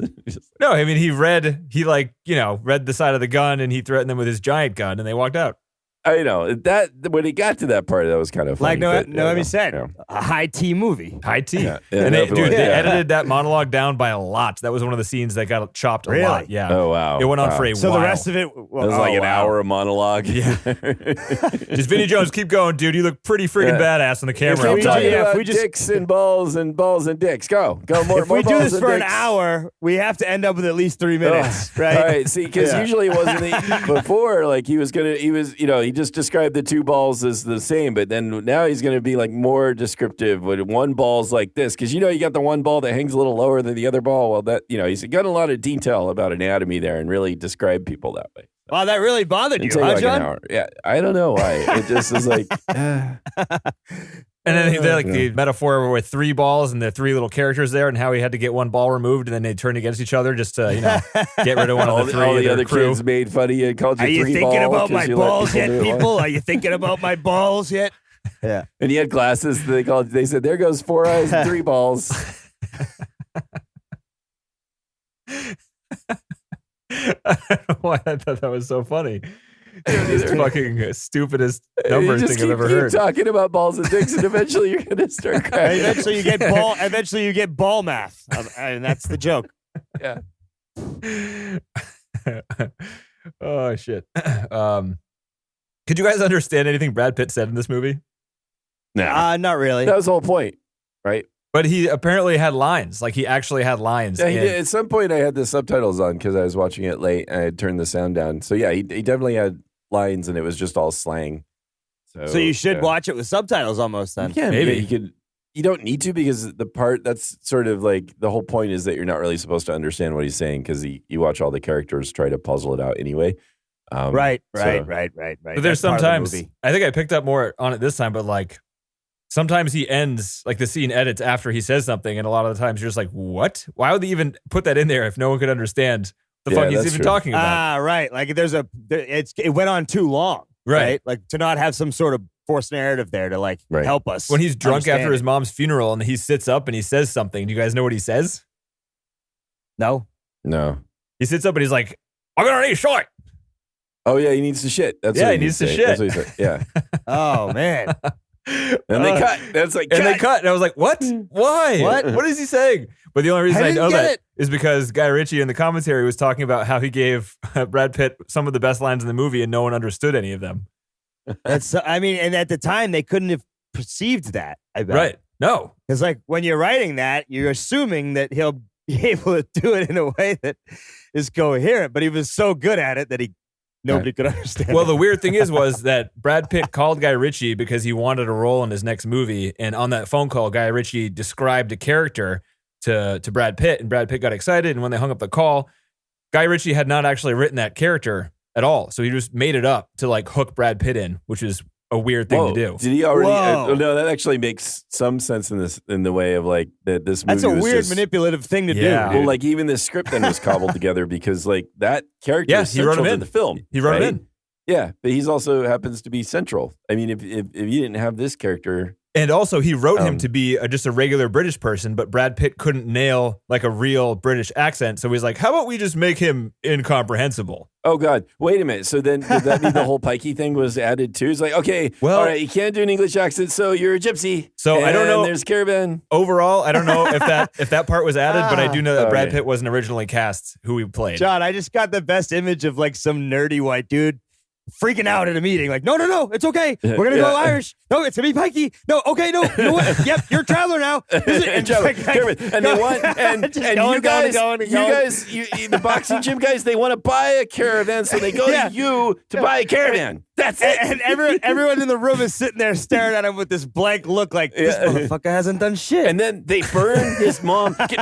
No, I mean, he read the side of the gun and he threatened them with his giant gun and they walked out. I know that when he got to that part, that was kind of funny. Like Noemi said, a high T movie. High T. Yeah. And they edited that monologue down by a lot. That was one of the scenes that got chopped a lot. Yeah. Oh, wow. It went on for a while. So the rest of it was like an hour of monologue. Yeah. Just Vinnie Jones, keep going, dude. You look pretty friggin' badass on the camera. If we just dicks and balls and dicks. Go more. If we do this for an hour, we have to end up with at least 3 minutes, right? All right. See, because usually it wasn't before. Like he just described the 2 balls as the same, but then now he's going to be like more descriptive with 1 ball's like this, because you got the 1 ball that hangs a little lower than the other ball. Well, that he's got a lot of detail about anatomy there and really describe people that way. Wow, that really bothered you, huh, John? Yeah, I don't know why. It just is like. And then they're like the metaphor with 3 balls and the 3 little characters there, and how he had to get 1 ball removed, and then they turned against each other just to get rid of one of the 3. All the other kids made fun of you and called you 3 balls. Are you thinking about my balls yet, people? Are you thinking about my balls yet? Yeah. And he had glasses. They said, "There goes 4 eyes and 3 balls." I don't know why I thought that was so funny. It's fucking stupidest number You just thing I've ever heard. Keep talking about balls and dicks, and eventually you're gonna start crying. Eventually you get ball math, and that's the joke. Yeah. Oh shit. Could you guys understand anything Brad Pitt said in this movie? Nah, Not really. that was the whole point, right? But he apparently had lines. Like he actually had lines. Yeah, he and- did. At some point, I had the subtitles on because I was watching it late, and I had turned the sound down. So yeah, he definitely had lines, and it was just all slang. So you should watch it with subtitles almost then. Yeah, Maybe. you could. You don't need to because the part that's sort of like the whole point is that you're not really supposed to understand what he's saying because you watch all the characters try to puzzle it out anyway. Right. so- But But there's That's part of the sometimes, movie. I think I picked up more on it this time, but like sometimes he ends, like the scene edits after he says something. And a lot of the times you're just like, what? Why would they even put that in there if no one could understand the Yeah, fuck he's that's even true. talking about? Right. Like it went on too long. Right. Like to not have some sort of forced narrative there to like Right. help us. When he's drunk understand after his it. mom's funeral and he sits up and he says something. Do you guys know what he says? No. No. He sits up and he's like, I'm going to need short. Oh yeah, he needs to shit. That's Yeah, what he needs to say. shit. That's what he said. Yeah. Oh man. And they cut. That's like And cut. they cut. And I was like, what? Why? What? What is he saying? But the only reason I didn't know get that it. is because Guy Richie in the commentary was talking about how he gave Brad Pitt some of the best lines in the movie and no one understood any of them. And at the time they couldn't have perceived that. I bet. Right. No. Because like when you're writing that, you're assuming that he'll be able to do it in a way that is coherent. But he was so good at it that nobody could understand. Well, it. the weird thing was that Brad Pitt called Guy Ritchie because he wanted a role in his next movie. And on that phone call, Guy Ritchie described a character to Brad Pitt, and Brad Pitt got excited. And when they hung up the call, Guy Ritchie had not actually written that character at all. So he just made it up to like hook Brad Pitt in, which is a weird thing Whoa. to do. Did he already? Whoa. No, that actually makes some sense in the way of like that. This movie That's a was weird just, manipulative thing to Yeah. do. Well, like even the script then was cobbled together because like that character Yeah, is he wrote central him to in. the film. He wrote right? it in. Yeah, but he's also happens to be central. I mean, if you didn't have this character, And also, he wrote him to be just a regular British person, but Brad Pitt couldn't nail like a real British accent. So he's like, how about we just make him incomprehensible? oh god, wait a minute. So then did that mean the whole Pikey thing was added too? It's like, okay, Well- all right, you can't do an English accent, so you're a gypsy. So I don't And know- There's caravan. Overall, I don't know if that part was added, but I do know that Brad Okay. Pitt wasn't originally cast who he played. John, I just got the best image of like some nerdy white dude freaking out at a meeting. Like, no, it's okay. We're gonna go Yeah. Irish. No, it's gonna be Pikey. No, okay, no. You know what? Yep, you're a traveler now. And caravan. And they want and Just and going, you guys, going. the boxing gym guys, they want to buy a caravan, so they go Yeah. to you to buy a caravan. That's it. And everyone in the room is sitting there staring at him with this blank look like, this Yeah. motherfucker hasn't done shit. And then they burn his mom. Get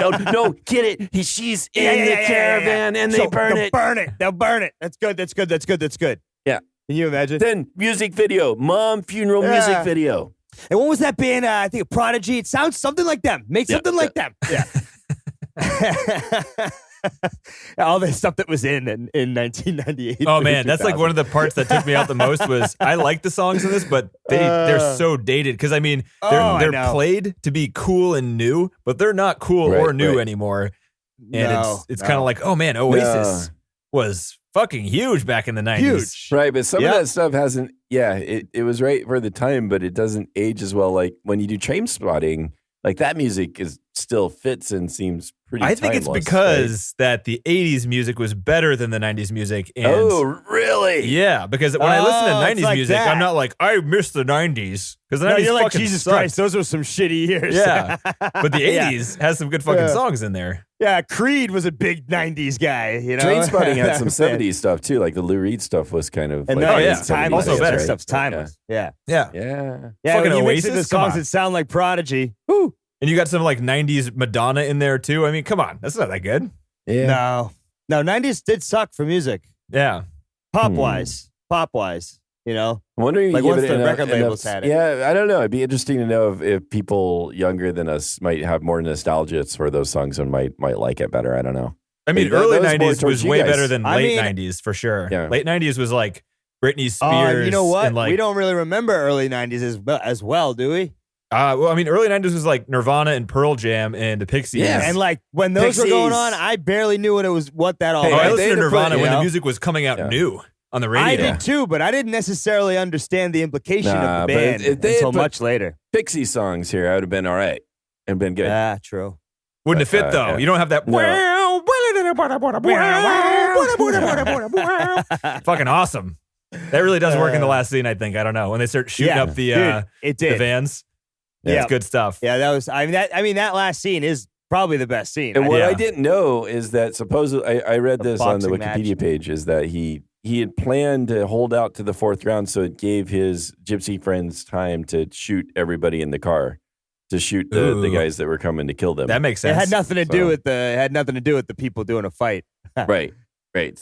it. She's in the caravan, and they So burn they'll it. burn it. They'll burn it. That's good. Yeah. Can you imagine? Then music video, mom funeral music Yeah. video. And what was that band? I think Prodigy. It sounds something like them. Make Yeah, something like them. Yeah. All the stuff that was in 1998. Oh man, that's like one of the parts that took me out the most was I like the songs in this, but they're so dated because I mean I they're know. played to be cool and new, but they're not cool or Right, new right. anymore. And No, it's no. kind of like, oh man, Oasis was fucking huge back in the 90s. Huge. Right, but some Yeah. of that stuff hasn't. Yeah, it was right for the time, but it doesn't age as well. Like when you do Train Spotting, like that music is still fits and seems pretty. I think it's timeless, because that the 80s music was better than the 90s music. right? And Oh, really? yeah, because when I listen to Oh, 90s it's like music, that. I'm not like, I miss the 90s. Because the 90s No, you're like, fucking Jesus sucked. Christ, those were some shitty years. Yeah. But the Yeah. 80s has some good fucking Yeah. songs in there. Yeah, Creed was a big 90s guy, you know? Train Spotting had some Yeah. 70s stuff too, like the Lou Reed stuff was kind of. And like no, then yeah. it's timeless. Also better. That stuff's timeless. Yeah. Yeah. Yeah. Yeah, Fucking when you mix it Oasis, with come songs on. that sound like Prodigy. Woo. And you got some like 90s Madonna in there too. I mean, come on. That's not that good. Yeah. No, 90s did suck for music. Yeah. Pop-wise, you know? I'm wondering if Like, you give once it the enough- record labels enough- had it. Yeah, I don't know. It'd be interesting to know if people younger than us might have more nostalgia for those songs and might like it better. I don't know. I mean, Hey, that early was more 90s towards was you way guys. better than I late mean- 90s for sure. Yeah. Late 90s was like Britney Spears. You know what? And like, We don't really remember early 90s as well, do we? well, I mean, early 90s was like Nirvana and Pearl Jam and the Pixies. Yeah. And like when those were going Pixies. on, I barely knew what that all Oh, I Hey, was. listened to they Nirvana put- when you the know? music was coming out Yeah. new on the radio. I did too, but I didn't necessarily understand the implication of the band if they had until put much later. Pixie songs here, I would have been all right and been good. Ah, true. Wouldn't have fit though. Yeah. You don't have that. Fucking awesome. That really does work in the last scene, I think. I don't know. When they start shooting up the it did. the vans. Yeah, it's good stuff. Yeah, that was. I mean, that last scene is probably the best scene. And what Yeah. I didn't know is that supposedly I read The this on the boxing Wikipedia match. page is that he had planned to hold out to the fourth round, so it gave his gypsy friends time to shoot everybody in the car, to shoot the Ooh. guys that were coming to kill them. That makes It sense. had nothing to do So- with the people doing a fight. right.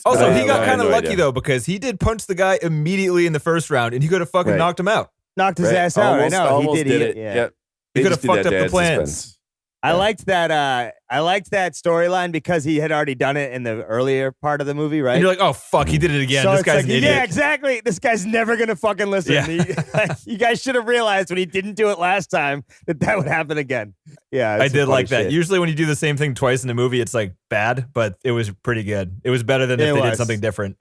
Also, But he I got had kind of no lucky idea. though, because he did punch the guy immediately in the first round, and he could have fucking Right. knocked him out. Knocked his Right? ass out. Almost, I know almost he did did. it. Yeah. Yep. He They could just have did fucked that up to the add plans. suspense. I liked that. I liked that storyline because he had already done it in the earlier part of the movie, right? And you're like, oh fuck, he did it again. So This it's guy's like, an idiot. yeah, exactly. This guy's never gonna fucking listen. Yeah. You guys should have realized when he didn't do it last time that would happen again. Yeah, I it's some did like funny that. shit. Usually when you do the same thing twice in a movie, it's like bad, but it was pretty good. It was better than if It they did was. something different.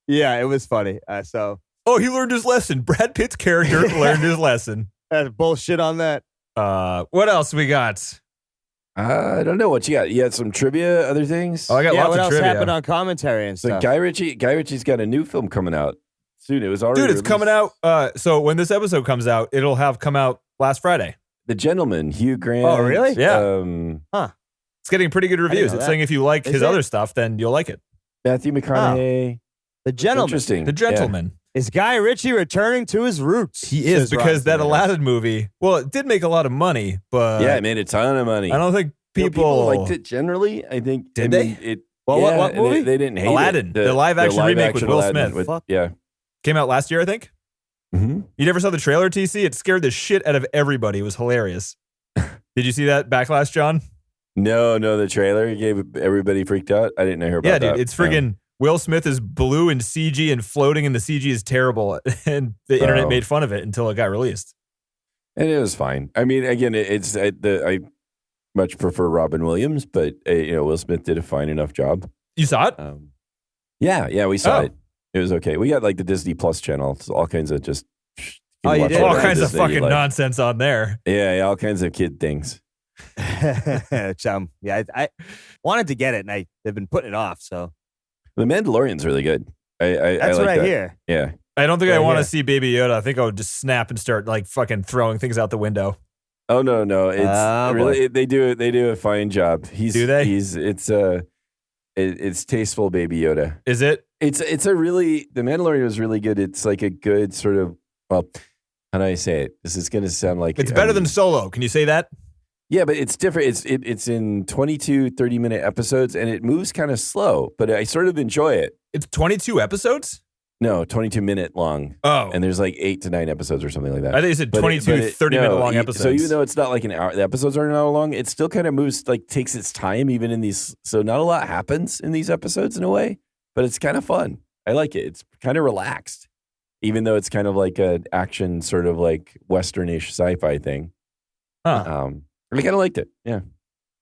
Yeah, it was funny. So Oh, he learned his lesson. Brad Pitt's character learned his lesson. that's bullshit on that. What else we got? I don't know what you got. You got some trivia, other things. Oh, I got Yeah, lots what of else trivia. happened on commentary and So stuff? Guy Ritchie's got a new film coming out soon. It was already Dude, it's released. coming out. So when this episode comes out, it'll have come out last Friday. The Gentleman, Hugh Grant. Oh, really? Yeah. It's getting pretty good reviews. know It's that. saying if you like Is his it? other stuff, then you'll like it. Matthew McConaughey. The Gentleman. Interesting. The Gentleman. Is Guy Ritchie returning to his roots? He is, says because Rotten that Tomatoes. Aladdin movie, well, it did make a lot of money, but Yeah, it made a ton of money. I don't think You know, people, liked it generally. I think. Did I mean, they? It, Well, yeah, what and movie? They didn't hate Aladdin, it. the live action remake with Will Aladdin Smith. Fuck. Yeah. came out last year, I think. Mm-hmm. You never saw the trailer, TC? It scared the shit out of everybody. It was hilarious. Did you see that backlash, John? No, the trailer gave everybody freaked out. I didn't hear about Yeah, that. dude. It's friggin' Will Smith is blue in CG and floating, and the CG is terrible. And the internet Oh. made fun of it until it got released. And it was fine. I mean, again, I much prefer Robin Williams, but Will Smith did a fine enough job. You saw it? Yeah, we saw Oh. it. It was okay. We got like the Disney Plus channel, so all kinds of just. Oh, you watch did? All whatever kinds of Disney you fucking like. nonsense on there. Yeah, all kinds of kid things. Yeah, I wanted to get it, and they've been putting it off. So The Mandalorian's really good. I that's like what I that. hear. Yeah. I don't think I Right want to here. see Baby Yoda. I think I would just snap and start like fucking throwing things out the window. Oh no, it's Oh, really they do a fine job. Do they? It's tasteful Baby Yoda. Is it? It's a really The Mandalorian was really good. It's like a good sort of how do I say it? This is going to sound like It's better than Solo. Can you say that? Yeah, but it's different. It's in 22 30-minute episodes and it moves kind of slow, but I sort of enjoy it. It's 22 episodes? No, 22-minute long. Oh. And there's like 8 to 9 episodes or something like that. I think you said But 22 30-minute long So episodes. even though it's not like an hour, the episodes aren't an hour long, it still kind of moves, like takes its time even in these. So not a lot happens in these episodes in a way, but it's kind of fun. I like it. It's kind of relaxed, even though it's kind of like an action sort of like Western-ish sci-fi thing. Huh. I kind of liked it. Yeah.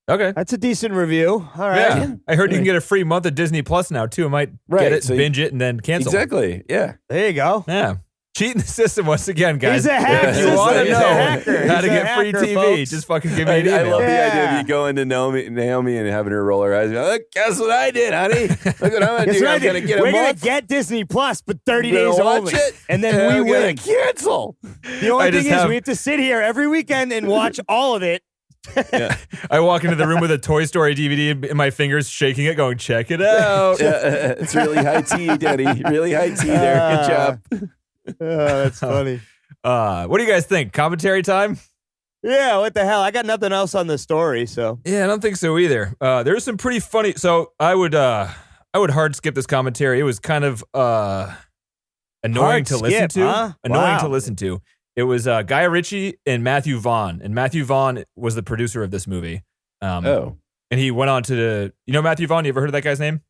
Okay. That's a decent review. All right. Yeah. I heard you can get a free month of Disney Plus now, too. I might Right, get it, so you- binge it, and then cancel. Exactly. Yeah. There you go. Yeah. Cheating the system once again, guys. He's a hacker. If you want to He's a know hacker. how He's to a get free hacker, TV, folks. just fucking give me an I email. love the idea Yeah. of you going to Naomi and having her roll her eyes. Look, guess what I did, honey? Look what I'm going to Guess do. what I I'm going to did? get a We're gonna month. get Disney Plus, but 30 We're days gonna watch only, it, and then I'm we gonna win. cancel. The only I thing just is, have- we have to sit here every weekend and watch all of it. I walk into the room with a Toy Story DVD in my fingers, shaking it, going, check it out. It's really high tea, Daddy. Really high tea there. Good job. Oh, that's funny. What do you guys think? Commentary time? Yeah, what the hell? I got nothing else on the story, so. Yeah, I don't think so either. There's some pretty funny. So I would hard skip this commentary. It was kind of annoying Hard to listen skip, to. huh? Annoying Wow. to listen to. It was Guy Ritchie and Matthew Vaughn, and Matthew Vaughn was the producer of this movie. Oh, And he went on to Matthew Vaughn. You ever heard of that guy's name?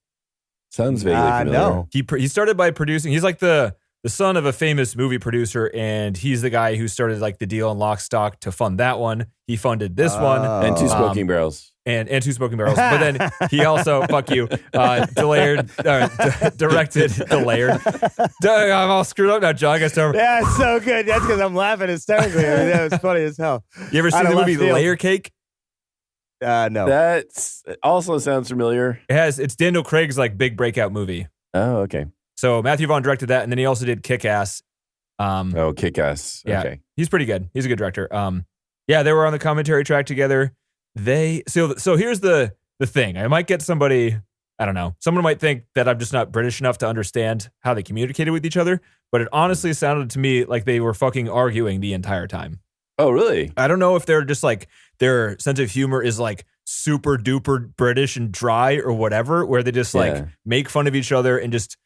sounds vaguely familiar. No. He started by producing. He's like the the son of a famous movie producer, and he's the guy who started like the deal on Lock, Stock to fund that one. He funded this one. And Two Smoking Barrels. And Two Smoking Barrels. But then he also, directed, I'm all screwed up now, John. I guess yeah, it's so good. That's because I'm laughing hysterically. I mean, that was funny as hell. You ever seen the movie Layer Cake? No. That also sounds familiar. It's Daniel Craig's like big breakout movie. Oh, okay. So Matthew Vaughn directed that, and then he also did Kick-Ass. Kick-Ass. Yeah, okay. He's pretty good. He's a good director. Yeah, they were on the commentary track together. So here's the thing. I might get somebody, I don't know. Someone might think that I'm just not British enough to understand how they communicated with each other, but it honestly sounded to me like they were fucking arguing the entire time. Oh, really? I don't know if they're just like their sense of humor is like super duper British and dry or whatever, where they just like make fun of each other and just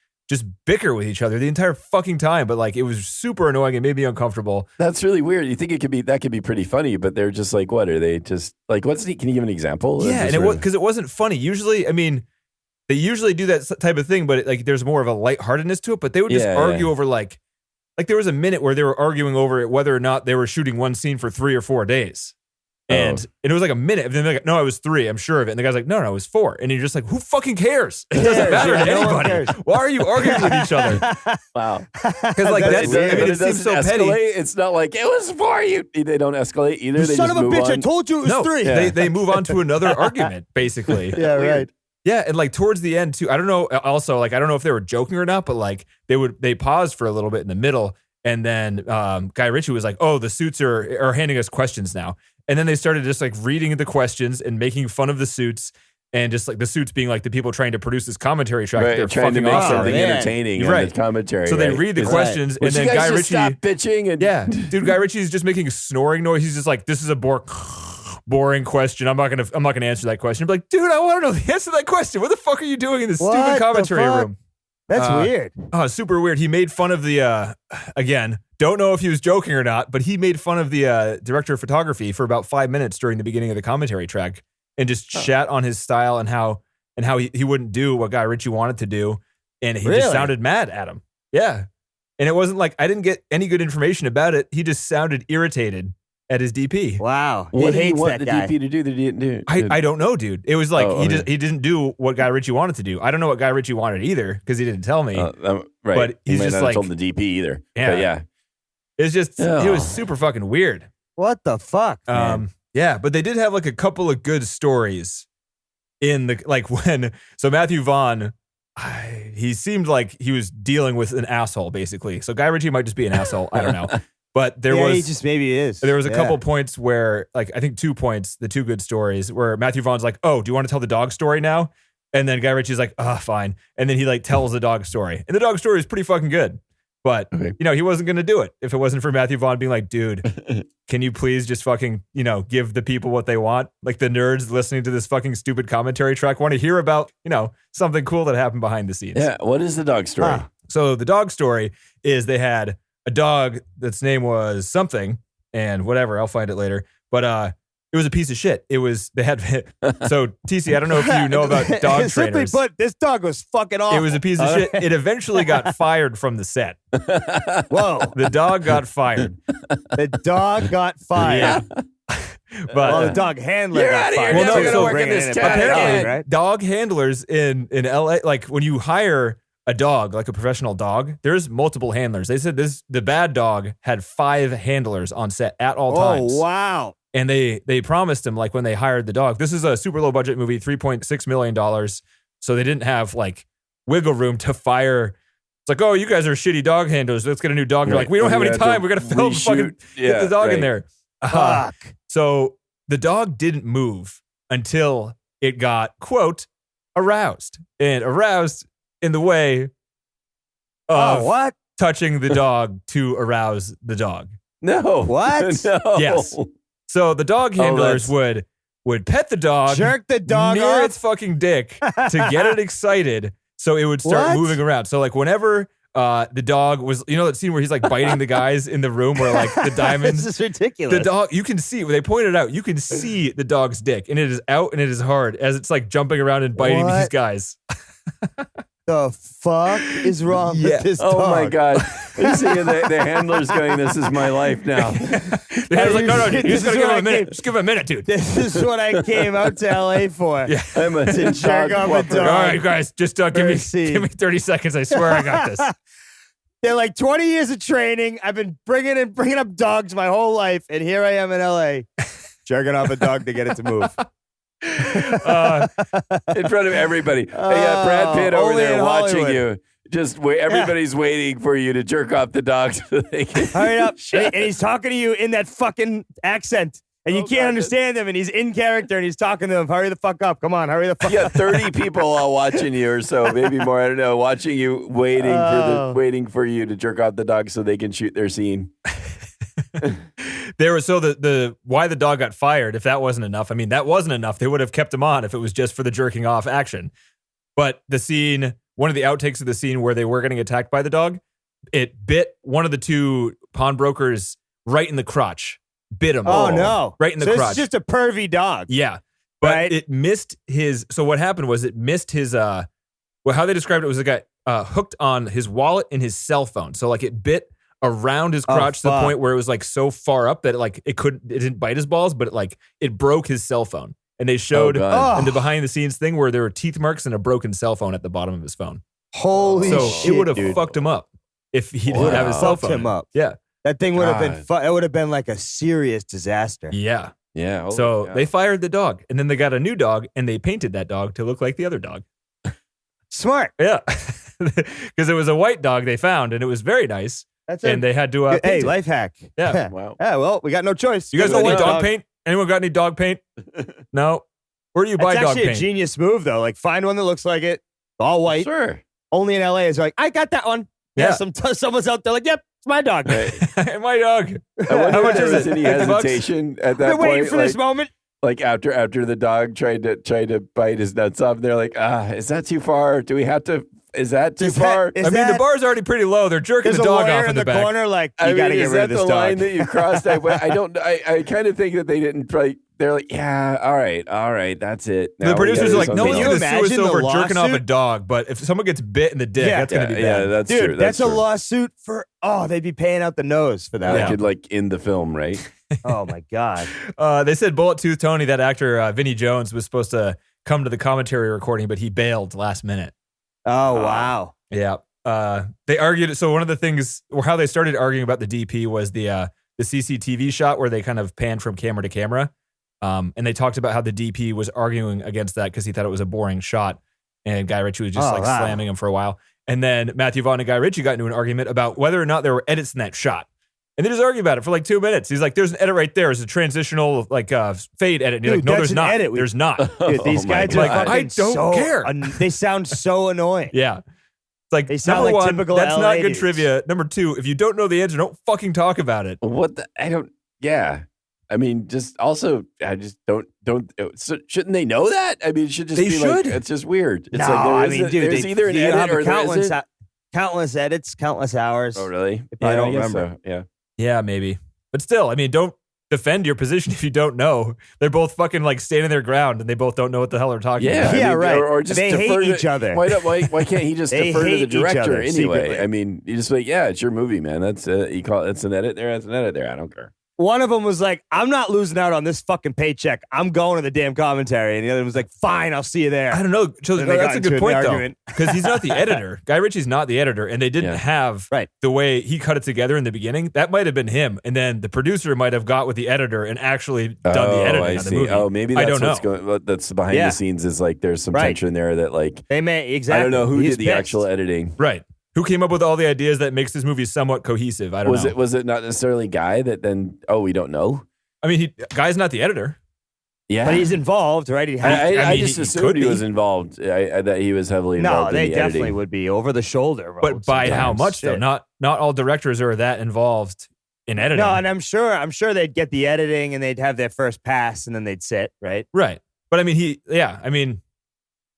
bicker with each other the entire fucking time. But like it was super annoying and made me uncomfortable. That's really weird. You think that could be pretty funny, but they're just like, what are they just like? Can you give an example? Yeah, and because it wasn't funny. Usually, I mean, they usually do that type of thing, but like there's more of a lightheartedness to it. But they would just argue over like there was a minute where they were arguing over whether or not they were shooting one scene for 3 or 4 days. And it was like a minute. And then they're like, no, it was 3. I'm sure of it. And the guy's like, no, it was 4. And you're just like, who fucking cares? It doesn't matter to anybody. Why are you arguing with each other? Wow. Because like it seems so petty. It's not like it was 4. They don't escalate either. You they son just of a move bitch! on. I told you it was 3. Yeah. They move on to another argument, basically. Yeah, right. Yeah, and like towards the end too. I don't know. Also, like I don't know if they were joking or not, but like they paused for a little bit in the middle. And then Guy Richie was like, oh, the suits are handing us questions now. And then they started just like reading the questions and making fun of the suits and just like the suits being like the people trying to produce this commentary track. Right, They're trying to make something entertaining in right. the commentary. So they read the questions and then Guy Richie. Stop bitching. Dude, Guy Ritchie is just making a snoring noise. He's just like, this is a boring question. I'm not gonna answer that question. I'm like, dude, I want to know the answer to that question. What the fuck are you doing in this stupid commentary room? That's weird. Oh, super weird. He made fun of the, again, don't know if he was joking or not, but he made fun of the director of photography for about 5 minutes during the beginning of the commentary track and just shat on his style and how he wouldn't do what Guy Ritchie wanted to do. And he just sounded mad at him. Yeah. And it wasn't like, I didn't get any good information about it. He just sounded irritated at his DP. Wow. What did he hates want that the guy. DP to do that he didn't do? I don't know, dude. It was like he didn't do what Guy Ritchie wanted to do. I don't know what Guy Ritchie wanted either because he didn't tell me. Right. But he's might just not have like told the DP either. Yeah. But yeah. It's just it was super fucking weird. What the fuck, man? Yeah, but they did have like a couple of good stories in the like so Matthew Vaughn, he seemed like he was dealing with an asshole basically. So Guy Ritchie might just be an asshole. I don't know. But there was maybe is. There was a couple points where, like, I think 2 points, the 2 good stories, where Matthew Vaughn's like, "Oh, do you want to tell the dog story now?" And then Guy Ritchie's like, "Ah, fine." And then he like tells the dog story, and the dog story is pretty fucking good. But he wasn't going to do it if it wasn't for Matthew Vaughn being like, "Dude, can you please just fucking give the people what they want? Like the nerds listening to this fucking stupid commentary track want to hear about something cool that happened behind the scenes." Yeah. What is the dog story? So the dog story is they had a dog that's name was something and whatever. I'll find it later. But it was a piece of shit. They had so TC. I don't know if you know about dog trainers. But this dog was fucking awful. It was a piece of shit. It eventually got fired from the set. Whoa! The dog got fired. The dog got fired. Yeah. But the dog handler You're got out of here. fired. Never gonna So work in bringing this it town back apparently, on, right? dog handlers in LA, like when you hire a dog, like a professional dog, there's multiple handlers. They said the bad dog had 5 handlers on set at all times. Oh, wow. And they promised him, like when they hired the dog, this is a super low budget movie, $3.6 million. So they didn't have like wiggle room to fire. It's like, oh, you guys are shitty dog handlers. Let's get a new dog. And they're like, we don't have any time. We're going to film fucking get the dog in there. Fuck. So the dog didn't move until it got, quote, aroused. And aroused in the way of touching the dog to arouse the dog. No. What? No. Yes. So the dog handlers would pet the dog, jerk the dog near off? its fucking dick to get it excited so it would start moving around. So like whenever the dog was, that scene where he's like biting the guys in the room where like the diamonds. This is ridiculous. The dog, you can see, they pointed out, you can see the dog's dick and it is out and it is hard as it's like jumping around and biting these guys. the fuck is wrong with this dog? Oh my God. You see the handlers going, this is my life now. The handler's like, no, dude, you just gotta give him a minute. Just give him a minute, dude. This is what I came out to LA for. Yeah. I'm a To jerk off a fluffer. dog. All right, guys, just give me 30 seconds. I swear I got this. They're like 20 years of training. I've been bringing up dogs my whole life, and here I am in LA, jerking off a dog to get it to move. In front of everybody. Yeah, Brad Pitt over only there in watching Hollywood. you. Just wait. Everybody's waiting for you to jerk off the dog so they can Hurry up. And he's talking to you in that fucking accent. And you can't understand him, and he's in character, and he's talking to him. Hurry the fuck up. Come on, hurry the fuck Yeah, up. 30 people all watching you or so, maybe more. I don't know. Watching you, waiting for you to jerk off the dog so they can shoot their scene. There was the why the dog got fired. If that wasn't enough, I mean that wasn't enough. They would have kept him on if it was just for the jerking off action. But the scene, one of the outtakes of the scene where they were getting attacked by the dog, it bit one of the two pawnbrokers right in the crotch. Bit him. Oh, no. Right in the So crotch. it's just a pervy dog. Yeah. But Right. it missed his. So what happened was it missed his. Well, how they described it was it got hooked on his wallet and his cell phone. So like it bit around his crotch to the fuck. point where it was like so far up that it didn't bite his balls, but it broke his cell phone. And they showed God. in the behind the scenes thing where there were teeth marks and a broken cell phone at the bottom of his phone. Holy So shit, it would have dude. fucked him up if he Wow. didn't have his cell Fucked phone. him up. Yeah. That thing would have been God. it would have been like a serious disaster. Yeah. Yeah. holy So cow. they fired the dog and then they got a new dog and they painted that dog to look like the other dog. Smart. Yeah. Because it was a white dog they found and it was very nice. That's And they had to hey, paint it. life hack. Yeah. Wow. Yeah, well, we got no choice. You guys Gotta got any go dog with paint? Anyone got any dog paint? No. Where do you buy That's dog actually paint? a genius move, though. Like, find one that looks like it, all white. Sure. Only in LA is like, I got that one. Yeah. Someone's out there like, yep, it's my dog. My dog. I wonder How if much there is was it? any 50 bucks? hesitation at that They're waiting point. for this moment. Like after the dog tried to bite his nuts off, and they're like, is that too far? Do we have to? Is that too far? I mean, the bar's already pretty low. They're jerking There's the a dog lawyer off in in the the back. corner, like, you I got to mean, get is rid that of this the dog. line that you crossed? I don't. I kind of think that they didn't. Like, they're like, yeah, all right, that's it. Now The we producers gotta are like, do no one's something going else." to sue us imagine the over jerking off a lawsuit? dog, but if someone gets bit in the dick, Yeah. that's going to be Yeah, bad. that's Dude, true. that's a true. lawsuit for, they'd be paying out the nose for that. They Yeah. could like in the film, right? Oh, my God. They said Bullet Tooth Tony, that actor Vinnie Jones, was supposed to come to the commentary recording, but he bailed last minute. Oh, wow. Yeah. They argued. So one of the things, or how they started arguing about the DP was the CCTV shot where they kind of panned from camera to camera. And they talked about how the DP was arguing against that because he thought it was a boring shot. And Guy Richie was just Oh, wow. slamming him for a while. And then Matthew Vaughn and Guy Ritchie got into an argument about whether or not there were edits in that shot. And they just argued about it for like 2 minutes. He's like, there's an edit right there. It's a transitional fade edit. And he's Dude, like, no, that's there's an not. edit. There's not. Dude, these Oh my guys are God. fucking I don't care. They sound so annoying. Yeah. It's like, They sound number like one, typical that's LA not good dudes. trivia. Number two, if you don't know the answer, don't fucking talk about it. What the? I don't. Yeah. I mean, just also, I just don't. So shouldn't they know that? I mean, it should just They be like, should. it's just weird. It's No, like I mean, dude, there's either an you edit have or there countless, isn't. countless edits, countless hours. Oh, really? probably Yeah, don't I guess remember. so. Yeah. Yeah, maybe. But still, I mean, don't defend your position if you don't know. They're both fucking like standing their ground and they both don't know what the hell they're talking Yeah, about. Yeah, right. Or just They defer hate to, each other. Why can't he just They defer to the hate each director other anyway? secretly. I mean, you just like, yeah, it's your movie, man. That's you call it's an edit there. That's an edit there. I don't care. One of them was like, I'm not losing out on this fucking paycheck. I'm going to the damn commentary. And the other was like, fine, I'll see you there. I don't know. So Then they that's got a into good an point, though. argument. Because he's not the editor. Guy Ritchie's not the editor. And they didn't Yeah. have Right. the way he cut it together in the beginning. That might have been him. And then the producer might have got with the editor and actually done the editing I on the see. movie. Oh, maybe I that's don't what's know. going. That's behind Yeah. the scenes. Is like there's some Right. tension there that like They may, exactly. I don't know who He's did the pissed. actual editing. Right. Who came up with all the ideas that makes this movie somewhat cohesive? I don't know. Was it not necessarily Guy that then? Oh, we don't know. I mean, Guy's not the editor. Yeah, But he's involved, right? He has, I I mean, just he assumed could he be. was involved. That he was heavily no, involved. they in the definitely editing. would be over the shoulder. But by how sometimes. much, though? Shit. Not all directors are that involved in editing. No, and I'm sure they'd get the editing and they'd have their first pass and then they'd sit, right? Right. But I mean,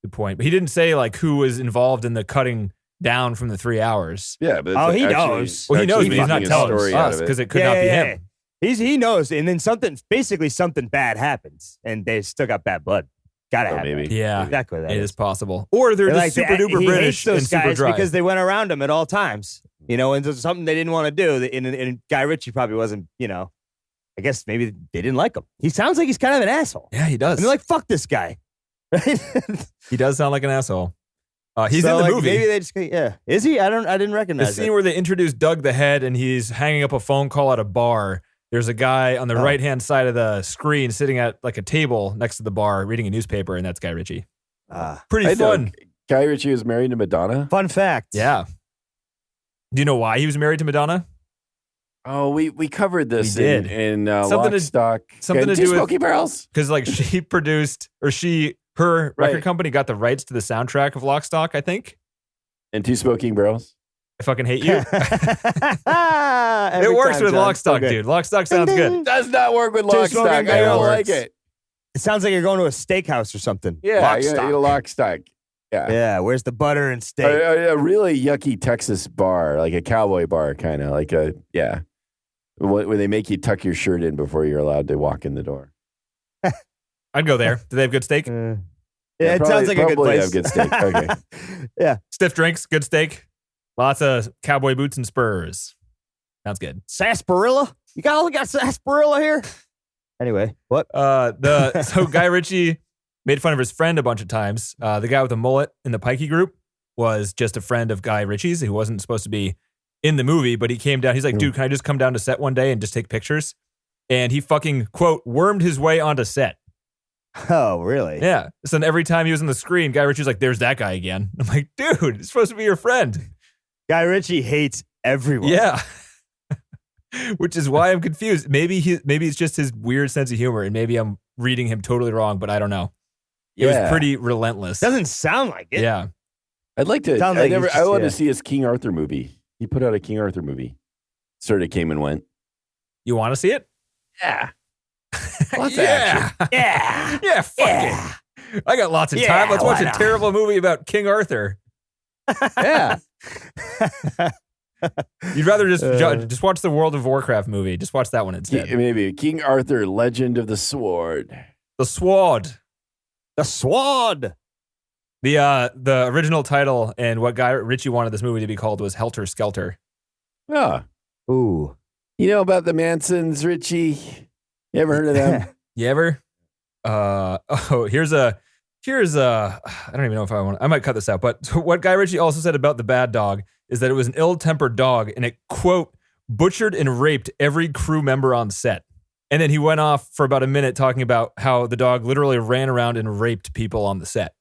good point. But he didn't say like who was involved in the cutting down from the 3 hours. Yeah, but it's Oh, he actually- knows. Well, he knows, actually but he's not making a telling story out us of it. because it could not be him. He knows, and then something bad happens, and they still got bad blood. Gotta Oh, have maybe. it. Yeah, Exactly. it is possible. Or they're just super duper he British hates those and super guys dry. because they went around him at all times. And it's something they didn't want to do. And Guy Ritchie probably wasn't, I guess maybe they didn't like him. He sounds like he's kind of an asshole. Yeah, he does. And they're like, fuck this guy. Right? He does sound like an asshole. He's So, in the like, movie. Maybe they just, Is he? I didn't The recognize scene it. where they introduce Doug the Head and he's hanging up a phone call at a bar. There's a guy on the right-hand side of the screen sitting at like a table next to the bar reading a newspaper, and that's Guy Ritchie. Pretty I know fun. Guy Ritchie was married to Madonna. Fun fact. Yeah. Do you know why he was married to Madonna? Oh, we covered this We did. in Something to- Lock, Stock, something and to Two do with- Smoky Barrels. Because like she produced, or her record Right. company got the rights to the soundtrack of Lock, Stock, I think. And Two Smoking Barrels. I fucking hate you. Every It works time, with John. Lock, So Stock, good. dude. Lock, Stock sounds good. Does not work with Two Lock, Smoking Stock. I don't Barrels. like it. It sounds like you're going to a steakhouse or something. Yeah, Lock, you Stock. eat a Lock, Stock. Yeah. Yeah, where's the butter and steak? A really yucky Texas bar, like a cowboy bar, kind of like where they make you tuck your shirt in before you're allowed to walk in the door. I'd go there. Do they have good steak? Yeah, it probably- sounds like a good probably place. have good steak. Okay. Yeah. Stiff drinks, good steak. Lots of cowboy boots and spurs. Sounds good. Sarsaparilla? You got sarsaparilla here? Anyway, what? So Guy Ritchie made fun of his friend a bunch of times. The guy with the mullet in the Pikey group was just a friend of Guy Ritchie's who wasn't supposed to be in the movie, but he came down. He's like, dude, can I just come down to set one day and just take pictures? And he fucking, quote, wormed his way onto set. Oh, really? Yeah. So then every time he was on the screen, Guy Ritchie's like, there's that guy again. I'm like, dude, it's supposed to be your friend. Guy Ritchie hates everyone. Yeah. Which is why I'm confused. Maybe it's just his weird sense of humor, and maybe I'm reading him totally wrong, but I don't know. It was pretty relentless. Doesn't sound like it. Yeah. I'd like to. Sounds like he's I want to just- see his King Arthur movie. He put out a King Arthur movie. Sort of came and went. You want to see it? Yeah. Lots of Yeah. action. Yeah. Yeah, fuck it. I got lots of Yeah, time. Let's watch why a not? terrible movie about King Arthur. Yeah. You'd rather just watch the World of Warcraft movie. Just watch that one instead. Maybe King Arthur, Legend of the Sword. The Sword. The Sword. The original title and what Guy Ritchie wanted this movie to be called was Helter Skelter. Oh, Ooh. you know about the Mansons, Richie? You ever heard of them? You ever? Here's a. I don't even know if I might cut this out. But what Guy Ritchie also said about the bad dog is that it was an ill-tempered dog, and it quote butchered and raped every crew member on set. And then he went off for about a minute talking about how the dog literally ran around and raped people on the set.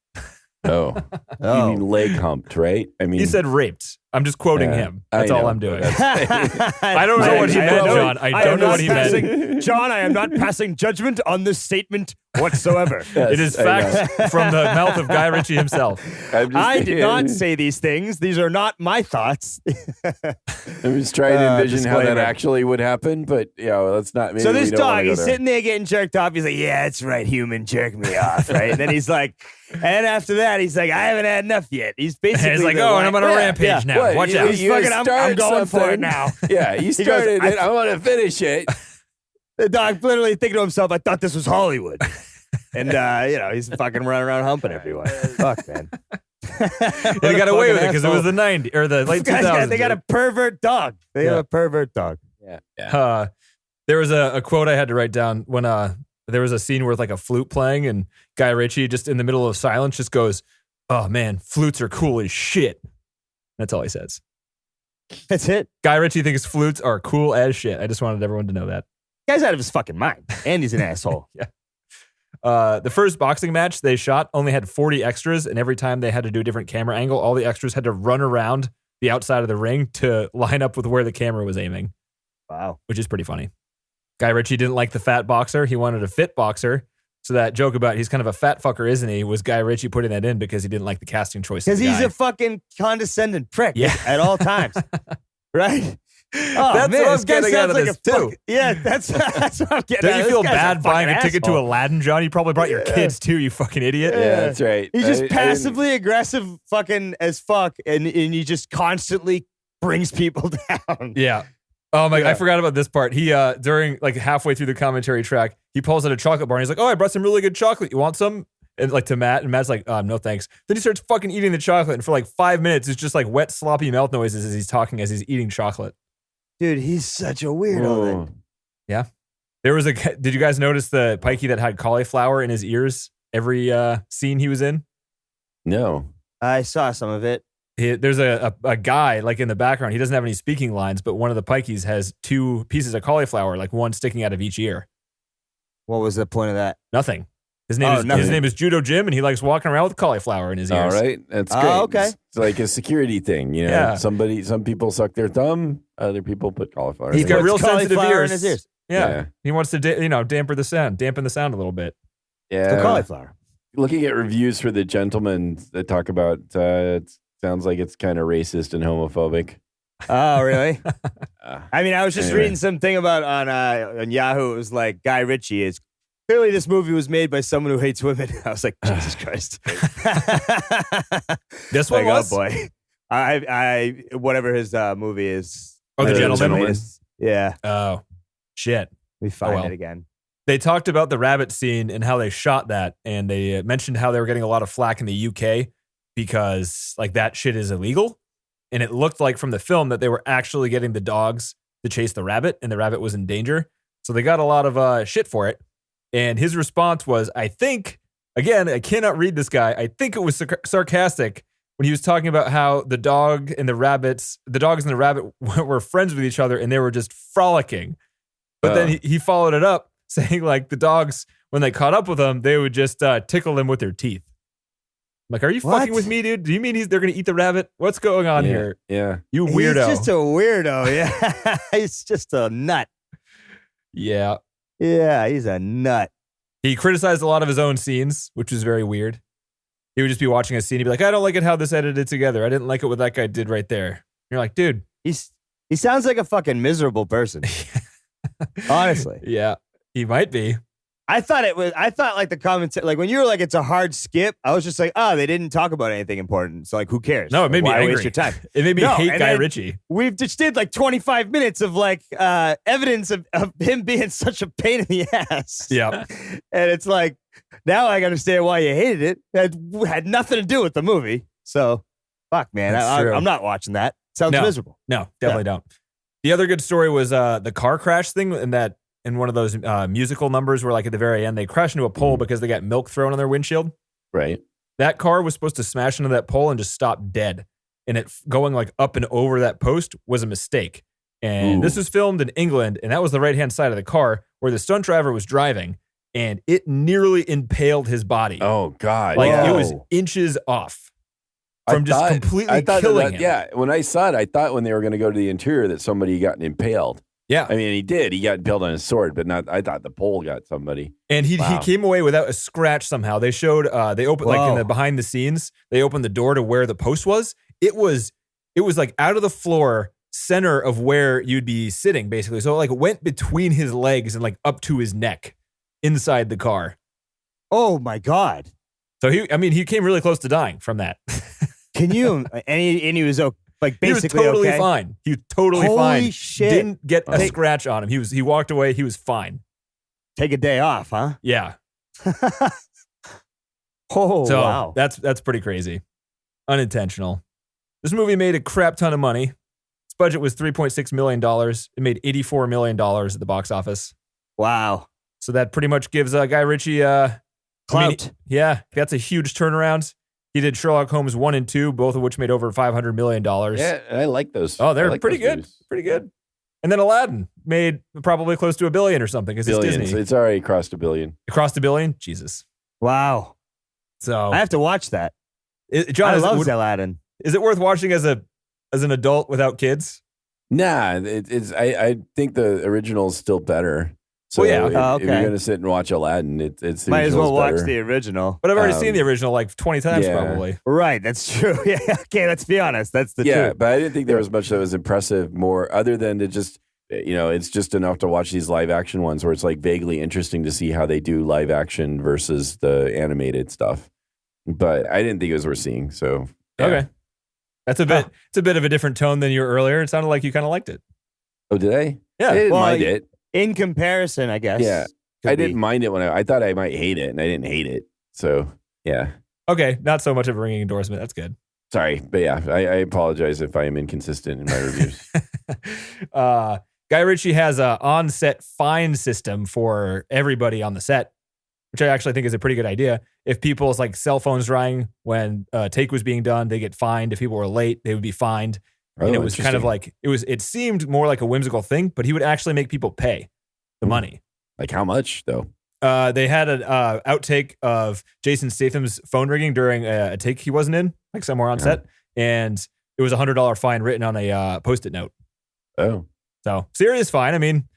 Oh, you mean leg humped, right? I mean, He said raped. I'm just quoting Yeah, him. That's I all know. I'm doing. That's- I don't know what he meant, John. I don't know what he meant. meant. John, I am not passing judgment on this statement whatsoever. Yes, It is I know. fact from the mouth of Guy Ritchie himself. I'm just I did not saying- say these things. These are not my thoughts. I'm just trying to envision how that disclaimer. actually would happen, but that's not. Maybe So this we don't wanna dog, go he's there. sitting there getting jerked off. He's like, yeah, that's right, human, jerk me off, right? And then he's like, and after that, he's like, I haven't had enough yet. He's basically And he's like, the oh, and I'm on a yeah, rampage yeah. now. What, Watch you- out. He's you fucking, I'm start going for it something. now. Yeah, you goes, started it. I- I want to finish it. The dog literally thinking to himself, I thought this was Hollywood. And, he's fucking running around humping everyone. Fuck, man. And he got away with it because it was the 90s or the late 2000s. They got a pervert dog. They have a pervert dog. Yeah. There was a quote I had to write down when there was a scene with like a flute playing and Guy Ritchie just in the middle of silence just goes, oh man, flutes are cool as shit. That's all he says. That's it. Guy Ritchie thinks flutes are cool as shit. I just wanted everyone to know that. Guy's out of his fucking mind. And he's an asshole. The first boxing match they shot only had 40 extras, and every time they had to do a different camera angle, all the extras had to run around the outside of the ring to line up with where the camera was aiming, Wow. which is pretty funny. Guy Ritchie didn't like the fat boxer. He wanted a fit boxer. So that joke about he's kind of a fat fucker, isn't he, was Guy Ritchie putting that in because he didn't like the casting choice. Because he's guy. a fucking condescending prick Yeah. at all times. Right? Oh, That's man, what I'm this guy getting out sounds of like this, a too. Yeah, that's what I'm getting Don't out you of feel this guy's bad buying a fucking ticket to asshole. Aladdin, John? You probably brought your kids too, you fucking idiot. Yeah, that's right. He's just I didn't- passively aggressive fucking as fuck, and he just constantly brings people down. Yeah. Oh my! Yeah. I forgot about this part. He during like halfway through the commentary track, he pulls out a chocolate bar and he's like, "Oh, I brought some really good chocolate. You want some?" And like to Matt, and Matt's like, no thanks. Then he starts fucking eating the chocolate, and for like 5 minutes, it's just like wet, sloppy mouth noises as he's talking, as he's eating chocolate. Dude, he's such a weirdo. Yeah. There was did you guys notice the pikey that had cauliflower in his ears every scene he was in? No. I saw some of it. There's a guy like in the background. He doesn't have any speaking lines, but one of the pikeys has 2 pieces of cauliflower, like one sticking out of each ear. What was the point of that? Nothing. His name is Judo Jim, and he likes walking around with cauliflower in his ears. All right, that's great. Okay. It's like a security thing, you know. Yeah. Some people suck their thumb, other people put cauliflower. He's got real sensitive cauliflower ears. in his ears. Yeah. He wants to dampen the sound a little bit. Yeah, The cauliflower. Looking at reviews for The Gentleman that talk about it sounds like it's kind of racist and homophobic. Oh, really? I mean, I was just Anyway. reading something about on Yahoo. It was like Guy Richie is clearly this movie was made by someone who hates women. I was like, Jesus Christ. This one like, was? oh boy. I whatever his movie is. Oh, The Gentleman? Latest. Yeah. Oh, shit. We find well. it again. They talked about the rabbit scene and how they shot that, and they mentioned how they were getting a lot of flack in the UK because like that shit is illegal. And it looked like from the film that they were actually getting the dogs to chase the rabbit, and the rabbit was in danger. So they got a lot of shit for it. And his response was, I think, again, I cannot read this guy. I think it was sarcastic when he was talking about how the dogs and the rabbit were friends with each other and they were just frolicking. But then he followed it up saying like the dogs, when they caught up with him, they would just tickle them with their teeth. I'm like, are you fucking with me, dude? Do you mean they're going to eat the rabbit? What's going on here? Yeah. You weirdo. He's just a weirdo. Yeah. He's just a nut. Yeah. Yeah, he's a nut. He criticized a lot of his own scenes, which was very weird. He would just be watching a scene. He'd be like, I don't like it how this edited together. I didn't like it what that guy did right there. You're like, dude. He sounds like a fucking miserable person. Honestly. Yeah, he might be. I thought like the comments, like when you were like, it's a hard skip, I was just like, oh, they didn't talk about anything important. So like, who cares? No, it made me Why angry. waste your time? It made me hate Guy then Richie. We've just did like 25 minutes of like evidence of him being such a pain in the ass. Yeah. And it's like, now I understand why you hated it. It had nothing to do with the movie. So, fuck, man. I'm not watching that. Sounds miserable. No, definitely don't. The other good story was the car crash thing, in one of those musical numbers where, like, at the very end, they crashed into a pole because they got milk thrown on their windshield. Right. That car was supposed to smash into that pole and just stop dead. And it going, like, up and over that post was a mistake. And this was filmed in England, and that was the right-hand side of the car where the stunt driver was driving, and it nearly impaled his body. Oh, God. Like, it was inches off from completely killing him. Yeah, when I saw it, I thought when they were going to go to the interior that somebody got impaled. Yeah. I mean, he did. He got impaled on his sword, but not. I thought the pole got somebody. And he came away without a scratch somehow. They showed, they opened, like in the behind the scenes, they opened the door to where the post was. It was like out of the floor, center of where you'd be sitting, basically. So it like went between his legs and like up to his neck inside the car. Oh, my God. So he came really close to dying from that. Can you? And he was okay. Like basically he was totally okay? fine. He was totally fine. Holy shit. Didn't get a scratch on him. He walked away. He was fine. Take a day off, huh? Yeah. Wow. That's pretty crazy. Unintentional. This movie made a crap ton of money. Its budget was $3.6 million. It made $84 million at the box office. Wow. So that pretty much gives Guy Richie clout. That's a huge turnaround. He did Sherlock Holmes 1 and 2, both of which made over $500 million. Yeah, I like those. Oh, they're like pretty those good. movies. Pretty good. And then Aladdin made probably close to $1 billion or something because it's Billions. Disney. It's already crossed $1 billion. It crossed $1 billion? Jesus. Wow. So I have to watch that. John, I love Aladdin. Is it worth watching as an adult without kids? Nah, I think the original is still better. So Well, yeah. if you're going to sit and watch Aladdin, it's the Might as well original's watch better. the original. But I've already seen the original like 20 times Yeah. probably. Right, that's true. Yeah, okay, let's be honest. That's the Yeah, truth. but I didn't think there was much that was impressive more other than to just, it's just enough to watch these live action ones where it's like vaguely interesting to see how they do live action versus the animated stuff. But I didn't think it was worth seeing. So, yeah. Okay. It's a bit of a different tone than you were earlier. It sounded like you kind of liked it. Oh, did I? Yeah. I didn't Well, mind it. In comparison, I guess. Yeah. Could I be. didn't mind it when I thought I might hate it, and I didn't hate it. So Yeah. Okay, not so much of a ringing endorsement. That's good. Sorry, but yeah, I apologize if I am inconsistent in my reviews. Guy Ritchie has a on-set fine system for everybody on the set, which I actually think is a pretty good idea. If people's like cell phones rang when take was being done, they get fined. If people were late, they would be fined. Oh, And it was kind of like it seemed more like a whimsical thing, but he would actually make people pay the money. Like how much though? They had an outtake of Jason Statham's phone ringing during a take he wasn't in, like somewhere on set, and it was $100 fine written on a Post-it note. Oh, so serious fine. I mean,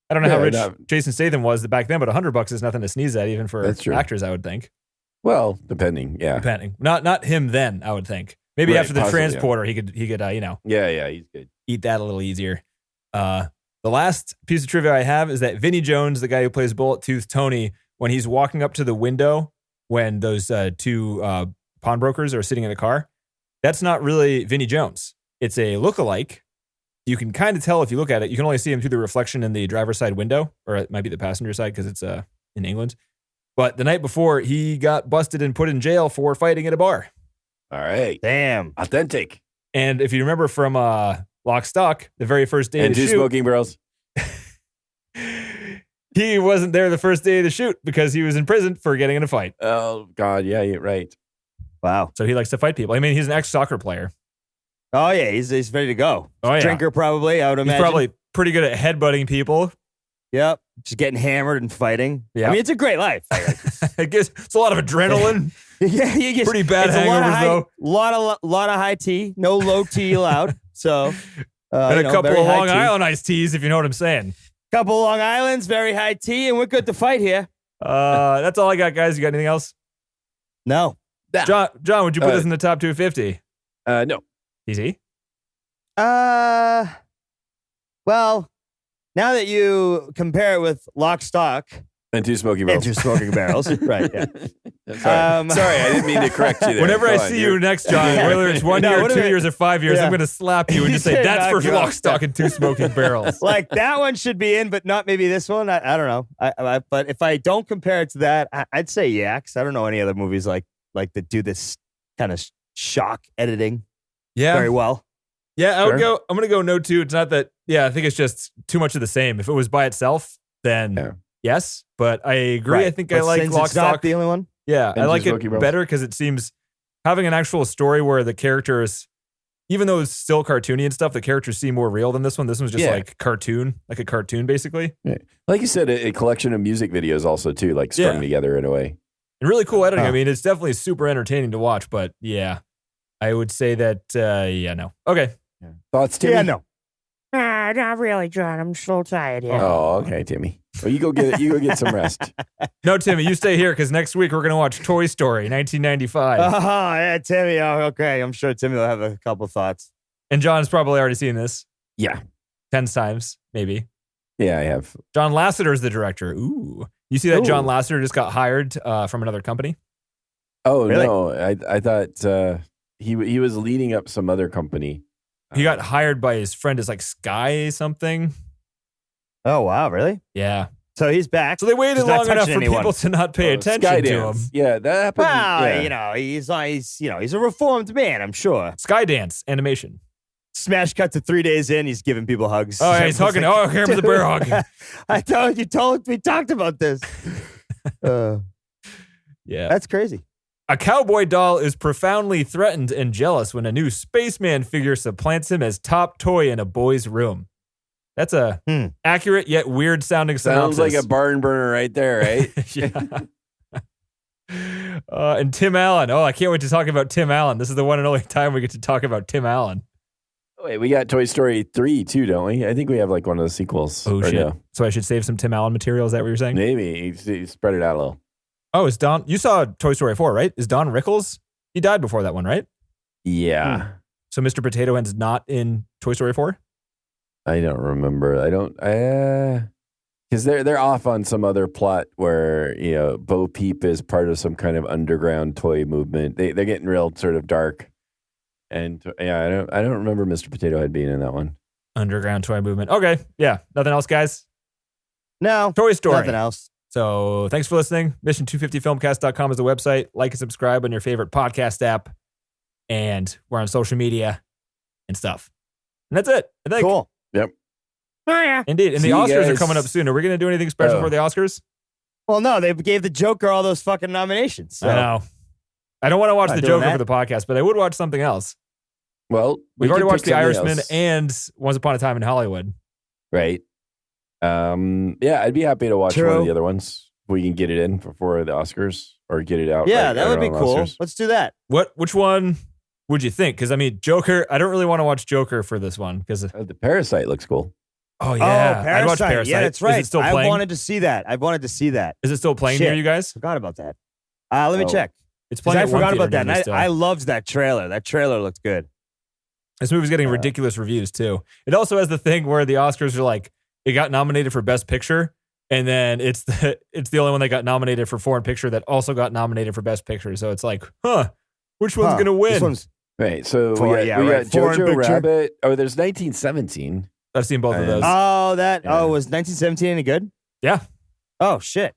I don't know how rich Jason Statham was back then, but $100 is nothing to sneeze at, even for actors, I would think. Well, depending. Not him then, I would think. Maybe after the transporter, he could Yeah, he's good. Eat that a little easier. The last piece of trivia I have is that Vinnie Jones, the guy who plays Bullet Tooth Tony, when he's walking up to the window when those two pawnbrokers are sitting in a car, that's not really Vinnie Jones. It's a lookalike. You can kind of tell if you look at it. You can only see him through the reflection in the driver's side window, or it might be the passenger side because it's in England. But the night before, he got busted and put in jail for fighting at a bar. All right. Damn. Authentic. And if you remember from Lock, Stock, the very first day and of the two shoot. smoking barrels. He wasn't there the first day of the shoot because he was in prison for getting in a fight. Oh, God. Yeah, you're right. Wow. So he likes to fight people. I mean, he's an ex-soccer player. Oh, yeah. He's ready to go. Oh, yeah. Drinker, probably, I would imagine. He's probably pretty good at headbutting people. Yep. Just getting hammered and fighting. Yeah. I mean, it's a great life. It's a lot of adrenaline. Yeah, you get pretty bad hangovers, though. Lot of high tea. No low tea allowed. So, and a couple of Long Island iced teas, if you know what I'm saying. Couple Long Islands, very high tea, and we're good to fight here. That's all I got, guys. You got anything else? No. John, would you put this in the top 250? No. Easy. Well, now that you compare it with Lock, Stock, and two smoking barrels. Right, yeah. Sorry, I didn't mean to correct you there. Whenever I see you next, John, whether it's 1 year, 2 years, or 5 years, I'm going to slap you and just say, that's for Lock, Stock, and two smoking barrels. Like, that one should be in, but not maybe this one. I don't know. But if I don't compare it to that, I'd say Yaks. I don't know any other movies like that do this kind of shock editing very well. Yeah, I'm going to go no two. It's not that, I think it's just too much of the same. If it was by itself, then yes, but I agree. Right. I think I like Lock, Stock. Not the only one? Yeah, I like it better because it seems having an actual story where the characters, even though it's still cartoony and stuff, the characters seem more real than this one. This one's just like a cartoon basically. Yeah. Like you said, a collection of music videos also too, like strung together in a way. And really cool editing. I mean, it's definitely super entertaining to watch, but I would say that, no. Okay. Yeah. Thoughts, Timmy? Yeah, no. Not really, John. I'm so tired here. Oh, okay, Timmy. Well, you go get some rest. No, Timmy, you stay here because next week we're going to watch Toy Story 1995. Oh, yeah, Timmy. Oh, okay. I'm sure Timmy will have a couple thoughts. And John's probably already seen this. Yeah. 10 times, maybe. Yeah, I have. John Lasseter is the director. Ooh. You see that John Lasseter just got hired from another company? Oh, really? No. I thought he was leading up some other company. He got hired by his friend as like Sky something. Oh, wow. Really? Yeah. So he's back. So they waited long enough for people to not pay attention to him. Yeah, that happened. Well, he's a reformed man, I'm sure. Skydance animation. Smash cut to 3 days in, he's giving people hugs. Oh, yeah, he's hugging. Oh, here's the bear hug. We talked about this. Yeah. That's crazy. A cowboy doll is profoundly threatened and jealous when a new spaceman figure supplants him as top toy in a boy's room. That's a accurate yet weird sounding synopsis. Sounds like a barn burner right there, right? Yeah. And Tim Allen. Oh, I can't wait to talk about Tim Allen. This is the one and only time we get to talk about Tim Allen. Wait, we got Toy Story 3 too, don't we? I think we have like one of the sequels. Oh, shit. No. So I should save some Tim Allen material? Is that what you're saying? Maybe. You spread it out a little. Oh, is Don... You saw Toy Story 4, right? Is Don Rickles? He died before that one, right? Yeah. So Mr. Potato Head's not in Toy Story 4? I don't remember. Because they're off on some other plot where, Bo Peep is part of some kind of underground toy movement. They're getting real sort of dark. And I don't remember Mr. Potato Head being in that one. Underground toy movement. Okay. Yeah. Nothing else, guys? No. Toy Story. Nothing else. So thanks for listening. Mission250filmcast.com is the website. Like and subscribe on your favorite podcast app. And we're on social media and stuff. And that's it, I think. Cool. Yep. Oh, yeah. Indeed. And See the you Oscars are guys. coming up soon. Are we going to do anything special Oh. for the Oscars? Well, no, they gave the Joker all those fucking nominations. So. I know. I don't want to watch Not The doing Joker for that. the podcast, but I would watch something else. Well, We've we already can watched pick The something Irishman else. and Once Upon a Time in Hollywood. Right. Yeah, I'd be happy to watch one True. of the other ones. We can get it in before the Oscars or get it out. Yeah, right that would be around cool. Oscars. Let's do that. Which one would you think? Because, I mean, Joker, I don't really want to watch Joker for this one. Because, The Parasite looks cool. oh, yeah. Oh, I'd watch Parasite. Yeah, that's right. Is it still I playing? wanted to see that. Is it still playing Shit. near you guys? Forgot about that. Let me Oh. check. It's 'Cause playing I at one forgot theater about that. near me And still. I loved that trailer. That trailer looked good. This movie's getting ridiculous reviews, too. It also has the thing where the Oscars are like, it got nominated for Best Picture, and then it's the only one that got nominated for Foreign Picture that also got nominated for Best Picture. So it's like, which one's going to win? This one's Right. So For- we got, yeah, we right. got Foreign Jojo Picture. Rabbit. Oh, there's 1917. I've seen both of those. Yeah. was 1917 any good? Yeah. Oh shit.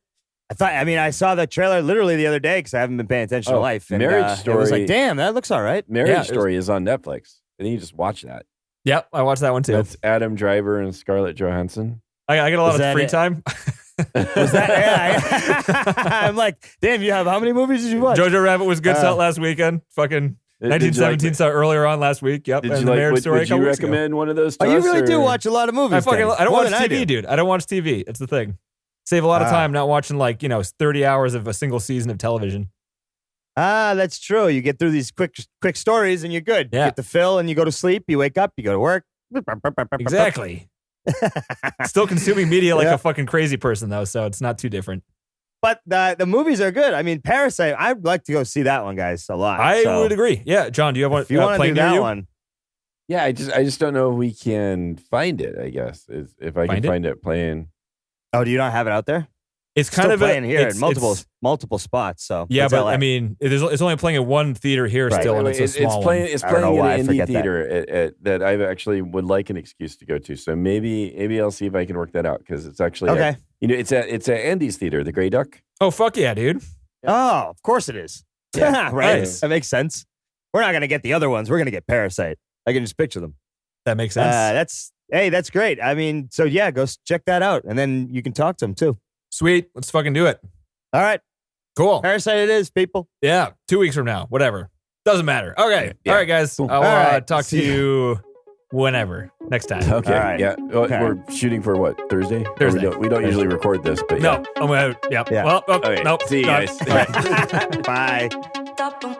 I saw that trailer literally the other day because I haven't been paying attention to Oh, life. And, Marriage It was Story. like, damn, that looks all right. Marriage Yeah, it was- Story is on Netflix. And then you just watch that. Yep, I watched that one, too. That's Adam Driver and Scarlett Johansson. I get a lot Was of that free it? time. Was that? Yeah. I'm like, damn, you have how many movies did you watch? Jojo Rabbit was good. Saw it last weekend. Fucking Did 1917 you saw earlier on last week. Yep. Like, and did the you Marriage like, Story a would you couple weeks ago. recommend one of those to Oh, you us, really do or- watch a lot of movies. I then. don't More watch than I TV, do. dude. I don't watch TV. It's the thing. Save a lot of time not watching 30 hours of a single season of television. That's true. You get through these quick stories and you're good. Yeah. You get to fill and you go to sleep. You wake up. You go to work. Exactly. Still consuming media like Yeah. a fucking crazy person though, so it's not too different. But the movies are good. I mean, Parasite. I'd like to go see that one, guys, a lot. I So would agree. Yeah, John, do you have one If you want to playing do near that you? one, Yeah, I just don't know if we can find it, I guess. If I Find can it? find it playing. oh, do you not have it out there? It's Still kind of playing here it's- in multiple it's- spots. So Yeah, it's but LA. I mean, it's only playing in one theater here Right. still, and Wait, it's a small playing. one. It's I don't know playing why I in an indie forget that. theater that I actually would like an excuse to go to. So maybe I'll see if I can work that out because it's actually okay. it's at Andy's theater, the Grey Duck. Oh fuck yeah, dude! Oh, of course it is. Yeah. Right. Nice. That makes sense. We're not gonna get the other ones. We're gonna get Parasite. I can just picture them. That makes sense. That's great. I mean, so yeah, go check that out, and then you can talk to them too. Sweet, let's fucking do it. All right, Cool. Parasite it is, people. Yeah, 2 weeks from now, whatever. Doesn't matter. Okay. Yeah. All right, guys. Cool. I'll All right. talk to See you whenever. Next time. Okay. All right. Yeah. Well, Okay. We're shooting for what, Thursday? Or Thursday. We don't usually record this, but No, I'm gonna. Yeah. Yeah. Well, Okay. nope. See you done. guys. All right. Bye. Stop 'em.